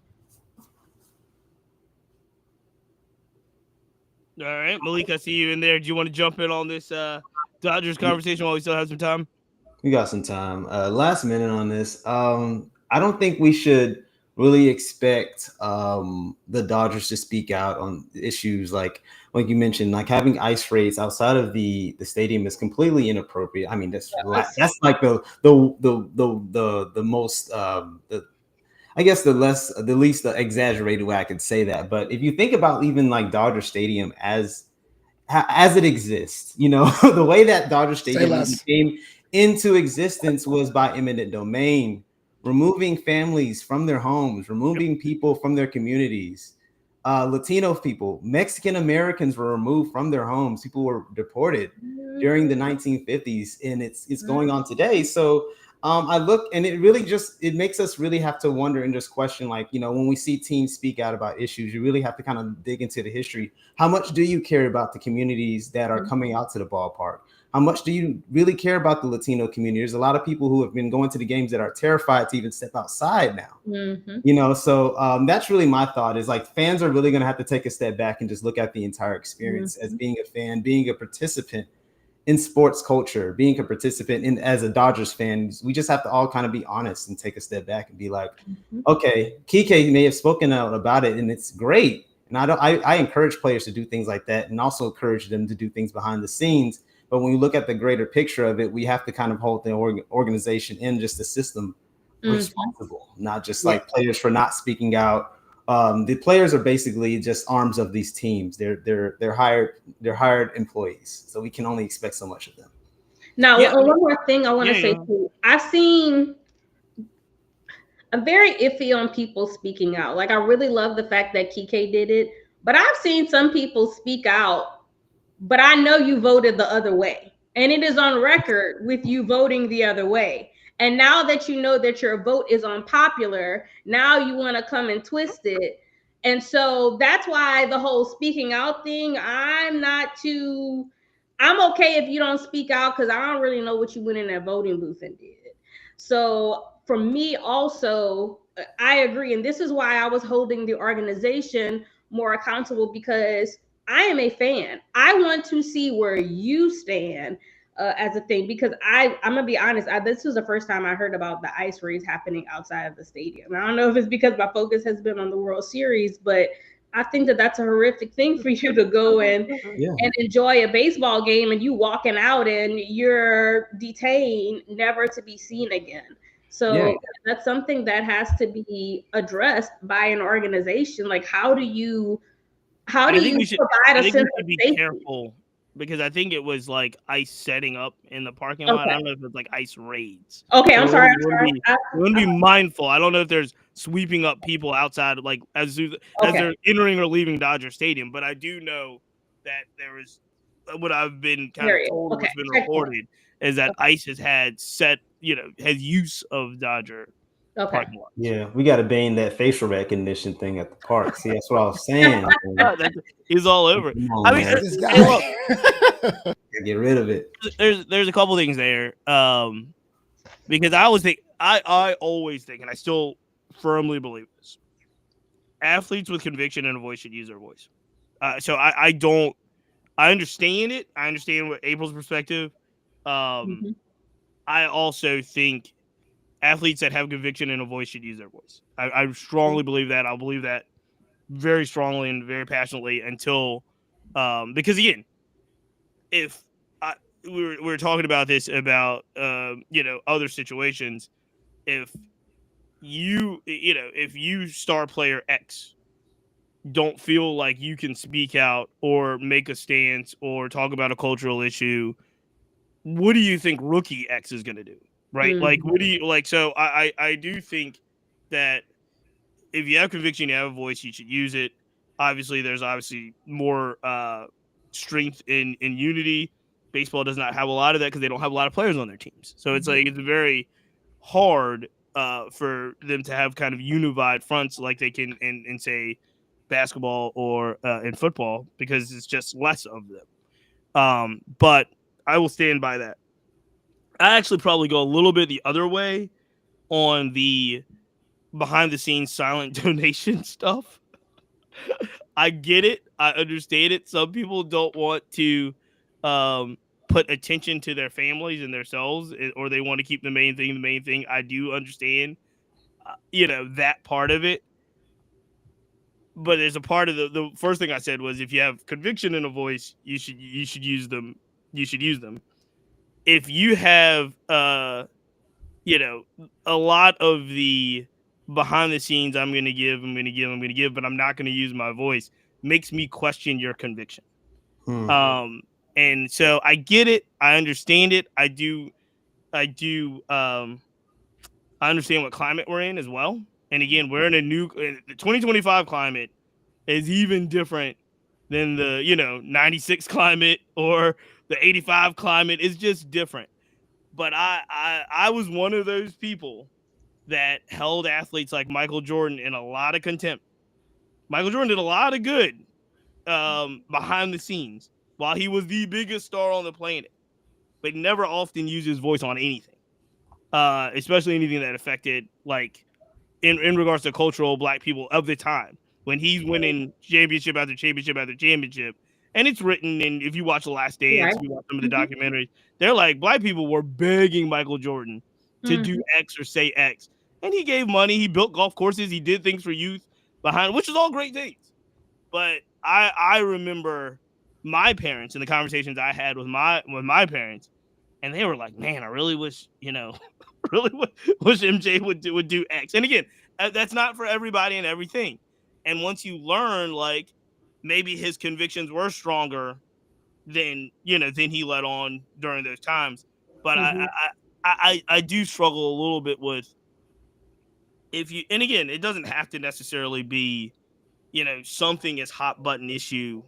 All right, Malik, I see you in there. Do you want to jump in on this Dodgers conversation while we still have some time? We got some time. Last minute on this. I don't think we should really expect the Dodgers to speak out on issues like you mentioned, like having ice raids outside of the stadium is completely inappropriate. I mean, that's like the most I guess the least exaggerated way I could say that. But if you think about even like Dodger Stadium as it exists, you know, the way that Dodger Stadium came into existence was by eminent domain, removing families from their homes, removing people from their communities. Latino people, Mexican Americans were removed from their homes. People were deported during the 1950s, and it's going on today. So I look, and it makes us really have to wonder and just question, like, you know, when we see teams speak out about issues, you really have to kind of dig into the history. How much do you care about the communities that are coming out to the ballpark? How much do you really care about the Latino community? There's a lot of people who have been going to the games that are terrified to even step outside now. You know, so that's really my thought is like fans are really going to have to take a step back and just look at the entire experience as being a fan, being a participant in sports culture, being a participant in as a Dodgers fan. We just have to all kind of be honest and take a step back and be like, okay, Kike may have spoken out about it and it's great. And I encourage players to do things like that and also encourage them to do things behind the scenes. But when we look at the greater picture of it, we have to kind of hold the organization and just the system responsible, not just like players for not speaking out. The players are basically just arms of these teams. They're hired employees, so we can only expect so much of them. Now, one more thing I want to say too. I've seen I'm very iffy on people speaking out. Like I really love the fact that Kike did it, but I've seen some people speak out, but I know you voted the other way. And it is on record with you voting the other way. And now that you know that your vote is unpopular, now you want to come and twist it. And so that's why the whole speaking out thing, I'm okay if you don't speak out because I don't really know what you went in that voting booth and did. So for me also, I agree. And this is why I was holding the organization more accountable because I am a fan. I want to see where you stand as a thing because I'm gonna be honest. This was the first time I heard about the ice raids happening outside of the stadium. I don't know if it's because my focus has been on the World Series, but I think that that's a horrific thing for you to go and enjoy a baseball game and you walking out and you're detained, never to be seen again. So that's something that has to be addressed by an organization. Like, how do you provide a sense of be safety? Careful, because I think it was like ICE setting up in the parking lot. I don't know if it's like ICE raids. Okay, so I'm sorry. We want to be mindful. I don't know if there's sweeping up people outside, like as they're entering or leaving Dodger Stadium. But I do know that there is what I've been kind of told, what's been reported, is that ICE has use of Dodger parking lot. Yeah, we got to ban that facial recognition thing at the park. See, that's what I was saying. He's all over. I mean, this guy. Get rid of it. There's a couple things there. Because I always think, and I still firmly believe this: athletes with conviction and a voice should use their voice. So I understand it. I understand what April's perspective. I also think athletes that have conviction and a voice should use their voice. I strongly believe that. I believe that very strongly and very passionately until, because again, if we were talking about this about other situations, if you star player X don't feel like you can speak out or make a stance or talk about a cultural issue, what do you think rookie X is going to do? Right? Like, what do you like? So I do think that if you have conviction, you have a voice, you should use it. Obviously, there's more strength in unity. Baseball does not have a lot of that because they don't have a lot of players on their teams. So it's like it's very hard for them to have kind of unified fronts like they can in say basketball or in football, because it's just less of them. But I will stand by that. I actually probably go a little bit the other way on the behind the scenes silent donation stuff. I get it. I understand it. Some people don't want to put attention to their families and themselves, or they want to keep the main thing. I do understand, that part of it. But there's a part of the first thing I said was, if you have conviction and a voice, you should use them. You should use them. If you have, a lot of the behind the scenes, I'm going to give, but I'm not going to use my voice, makes me question your conviction. And so I get it. I understand it. I understand what climate we're in as well. And again, we're in the 2025 climate is even different than the, 96 climate or the 85 climate. Is just different. But I was one of those people that held athletes like Michael Jordan in a lot of contempt. Michael Jordan did a lot of good behind the scenes while he was the biggest star on the planet, but never often used his voice on anything, especially anything that affected, like, in regards to cultural Black people of the time, when he's winning championship after championship after championship. And it's written, and if you watch The Last Dance, you watch some of the documentaries, they're like, Black people were begging Michael Jordan to do X or say X. And he gave money, he built golf courses, he did things for youth behind, which is all great things. But I remember my parents and the conversations I had with my parents, and they were like, man, I really wish, wish MJ would do X. And again, that's not for everybody and everything. And once you learn, like, maybe his convictions were stronger than he let on during those times. But I do struggle a little bit with, and again, it doesn't have to necessarily be, something as hot button issue,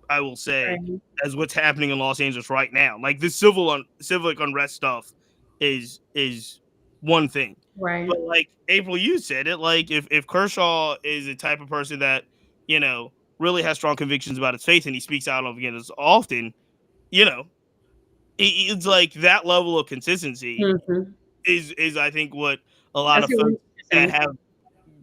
I will say, as what's happening in Los Angeles right now. Like, the civic unrest stuff is one thing. Right. But like April, you said it, like, if Kershaw is the type of person that, really has strong convictions about his faith and he speaks out of it as often, it's like that level of consistency is I think what a lot of folks that have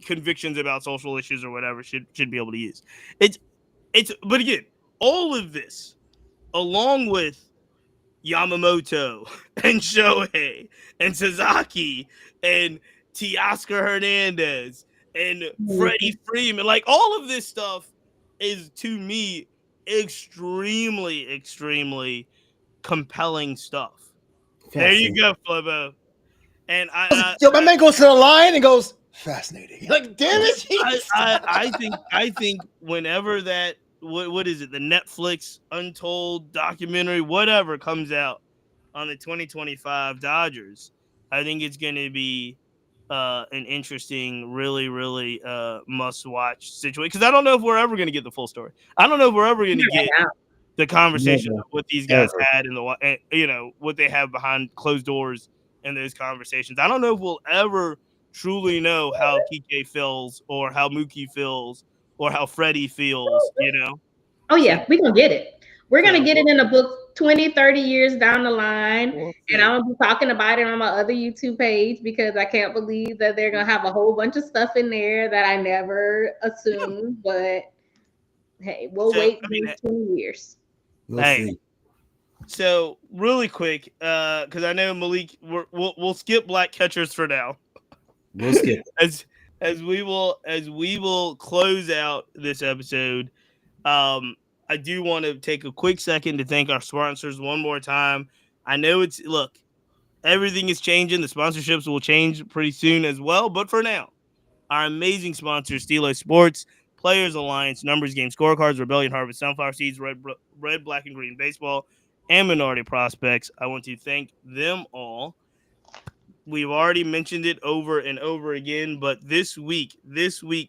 convictions about social issues or whatever should be able to use. But again, all of this, along with Yamamoto and Shohei and Sasaki and Teoscar Hernandez and Freddie Freeman, like, all of this stuff is to me extremely compelling stuff. There you go, Flobo. And Yo, my man goes to the line and goes, fascinating. Like, damn it. I think whenever that what is it, the Netflix Untold documentary, whatever comes out on the 2025 Dodgers, I think it's going to be an interesting, really must watch situation, because I don't know if we're ever going to get the full story. I don't know if we're ever going to get the conversation of what these guys had in the, you know, what they have behind closed doors in those conversations. I don't know if we'll ever truly know how Kike feels, or how Mookie feels, or how Freddie feels, you know? Oh, yeah, we're going to get it. We're going to So, get it in a book 20, 30 years down the line. we'll And I'm going to be talking about it on my other YouTube page, because I can't believe that they're going to have a whole bunch of stuff in there that I never assumed. But hey, we'll wait 20 years. We'll see. So really quick, because I know Malik, we'll skip black catchers for now. We'll skip as we will close out this episode. I do want to take a quick second to thank our sponsors one more time. I know everything is changing. The sponsorships will change pretty soon as well. But for now, our amazing sponsors, Stilo Sports, Players Alliance, Numbers Game Scorecards, Rebellion Harvest, Sunflower Seeds, Red, Black, and Green Baseball, and Minority Prospects. I want to thank them all. We've already mentioned it over and over again, but this week,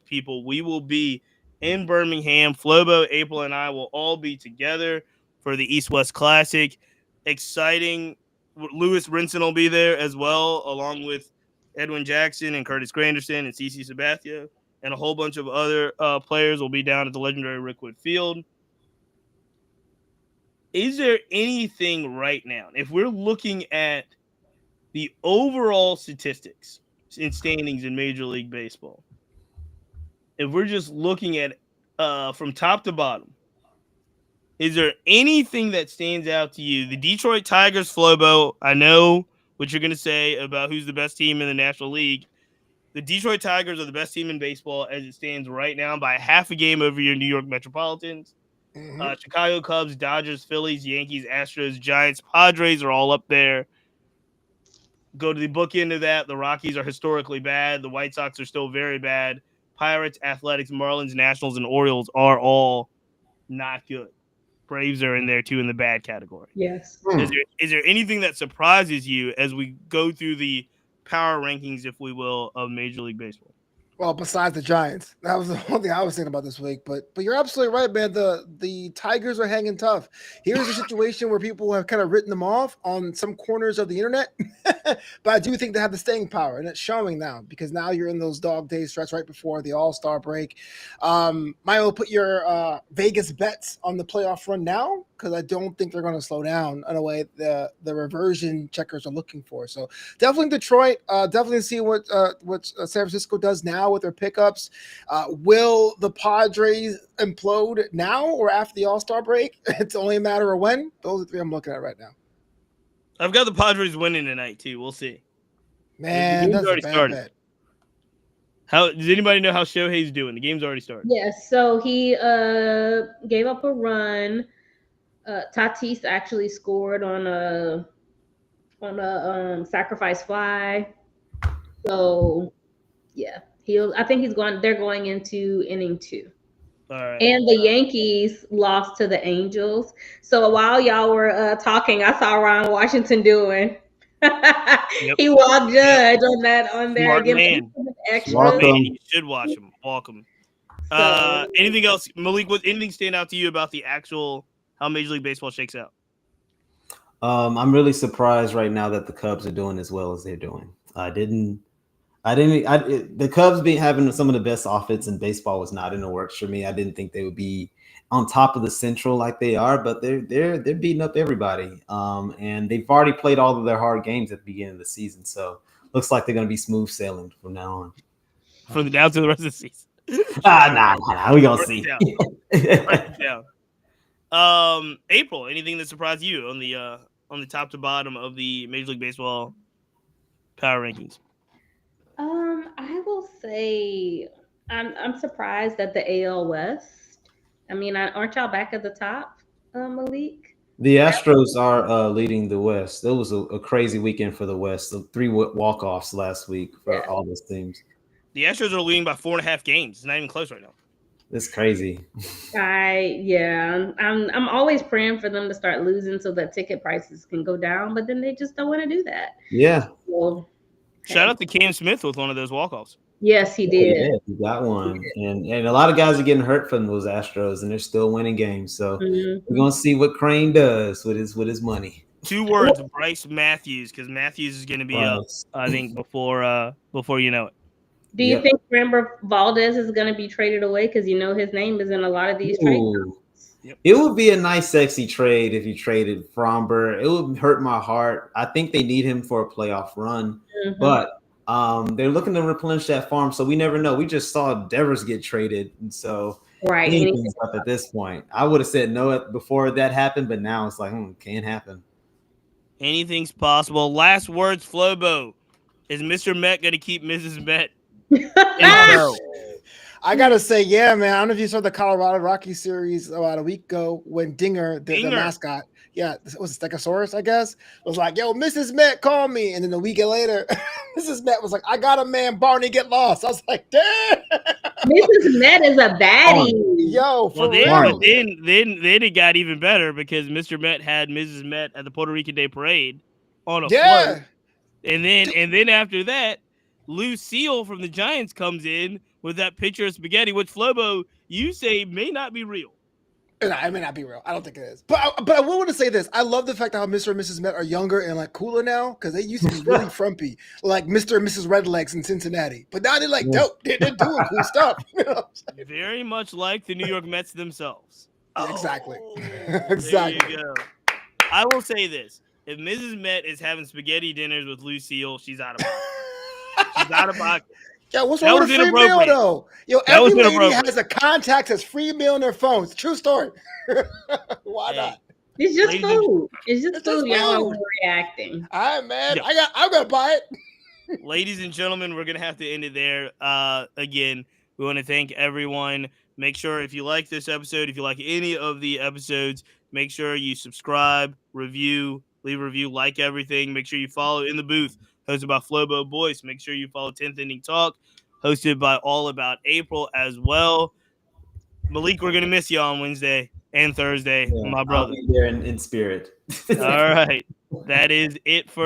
people, we will be in Birmingham. Flobo, April, and I will all be together for the East-West Classic. Exciting. Lewis Brinson will be there as well, along with Edwin Jackson and Curtis Granderson and CeCe Sabathia, and a whole bunch of other players will be down at the legendary Rickwood Field. Is there anything right now, if we're looking at the overall statistics in standings in Major League Baseball, if we're just looking at from top to bottom, is there anything that stands out to you? The Detroit Tigers, Flobo, I know what you're going to say about who's the best team in the National League. The Detroit Tigers are the best team in baseball as it stands right now by half a game over your New York Metropolitans. Mm-hmm. Chicago Cubs, Dodgers, Phillies, Yankees, Astros, Giants, Padres are all up there. Go to the bookend of that. The Rockies are historically bad. The White Sox are still very bad. Pirates, Athletics, Marlins, Nationals, and Orioles are all not good. Braves are in there too in the bad category. Yes. Is there anything that surprises you as we go through the power rankings, if we will, of Major League Baseball? Well, besides the Giants, that was the one thing I was thinking about this week. But you're absolutely right, man. The Tigers are hanging tough. Here's a situation where people have kind of written them off on some corners of the internet, but I do think they have the staying power, and it's showing now, because now you're in those dog days stretch right before the All-Star break. Milo, put your Vegas bets on the playoff run now, because I don't think they're going to slow down in a way the reversion checkers are looking for. So definitely Detroit. Definitely see what San Francisco does now with their pickups. Will the Padres implode now or after the All-Star break? It's only a matter of when. Those are three I'm looking at right now. I've got the Padres winning tonight too. We'll see. Man, that's a bad bet. How does anybody know how Shohei's doing? The game's already started. Yes, so he gave up a run. Tatis actually scored on a sacrifice fly. So yeah, I think they're going into inning 2. All right. And the Yankees lost to the Angels. So while y'all were talking, I saw Ron Washington doing. He walked Judge on there. Smart man. You should watch him. Walk him. So, anything else, Malik? Anything stand out to you about the actual how Major League Baseball shakes out? I'm really surprised right now that the Cubs are doing as well as they're doing. The Cubs being having some of the best offense in baseball was not in the works for me. I didn't think they would be on top of the Central like they are, but they're beating up everybody. And they've already played all of their hard games at the beginning of the season, so looks like they're going to be smooth sailing from now on. From now to the rest of the season. Nah. We gonna see. April, anything that surprised you on the top to bottom of the Major League Baseball power rankings? I will say I'm surprised that the AL West I mean, aren't y'all back at the top, Malik? The Astros are leading the West. It was a crazy weekend for the West. The 3 walk-offs last week for all those teams. The Astros are leading by 4.5 games. It's not even close right now. It's crazy. I'm always praying for them to start losing so that ticket prices can go down, but then they just don't want to do that. Yeah. Well, Shout out to Cam Smith with one of those walk-offs. Yes, he did. Yeah, he got one. And a lot of guys are getting hurt from those Astros, and they're still winning games. So we're gonna see what Crane does with his money. 2 words, Bryce Matthews, because Matthews is going to be up, I think, before you know it. Do you think Framber Valdez is going to be traded away? Because you know his name is in a lot of these trades. Yep. It would be a nice, sexy trade if you traded Framber. It would hurt my heart. I think they need him for a playoff run, but they're looking to replenish that farm, so we never know. We just saw Devers get traded, and so anything's up at this point. I would have said no before that happened, but now it's like can't happen. Anything's possible. Last words, Flobo. Is Mr. Met going to keep Mrs. Met? I gotta say, yeah, man. I don't know if you saw the Colorado Rockies series about a week ago when Dinger, the mascot, it was Stegosaurus, I guess, was like, "Yo, Mrs. Met, call me," and then a week later, Mrs. Met was like, "I got a man, Barney, get lost." I was like, "Damn." Mrs. Met is a baddie. Yo, well, then it got even better because Mr. Met had Mrs. Met at the Puerto Rican Day Parade on a float. And then after that, Lucille from the Giants comes in with that picture of spaghetti, which Flobo, you say may not be real. It may not be real. I don't think it is. But I will want to say this. I love the fact that how Mr. and Mrs. Met are younger and like cooler now because they used to be really frumpy, like Mr. and Mrs. Redlegs in Cincinnati. But now they're like dope. They're doing cool stuff. You know what I'm saying? Very much like the New York Mets themselves. Exactly. Exactly. There you go. I will say this. If Mrs. Met is having spaghetti dinners with Lucille, she's out of pocket. She's out of pocket. Yeah, what's wrong with a free meal, though? Yo, every lady has a contact as free meal on their phones. True story. Why not? It's just food. It's just food. Y'all are reacting. All right, man. Yeah. I'm gonna buy it. Ladies and gentlemen, we're gonna have to end it there. Again, we want to thank everyone. Make sure if you like this episode, if you like any of the episodes, make sure you subscribe, review, leave a review, like everything. Make sure you follow In the Booth, hosted by Flobo Boyce. Make sure you follow 10th Inning Talk, hosted by All About April as well. Malik, we're going to miss you on Wednesday and Thursday, my brother. I'll be there in spirit. All right. That is it for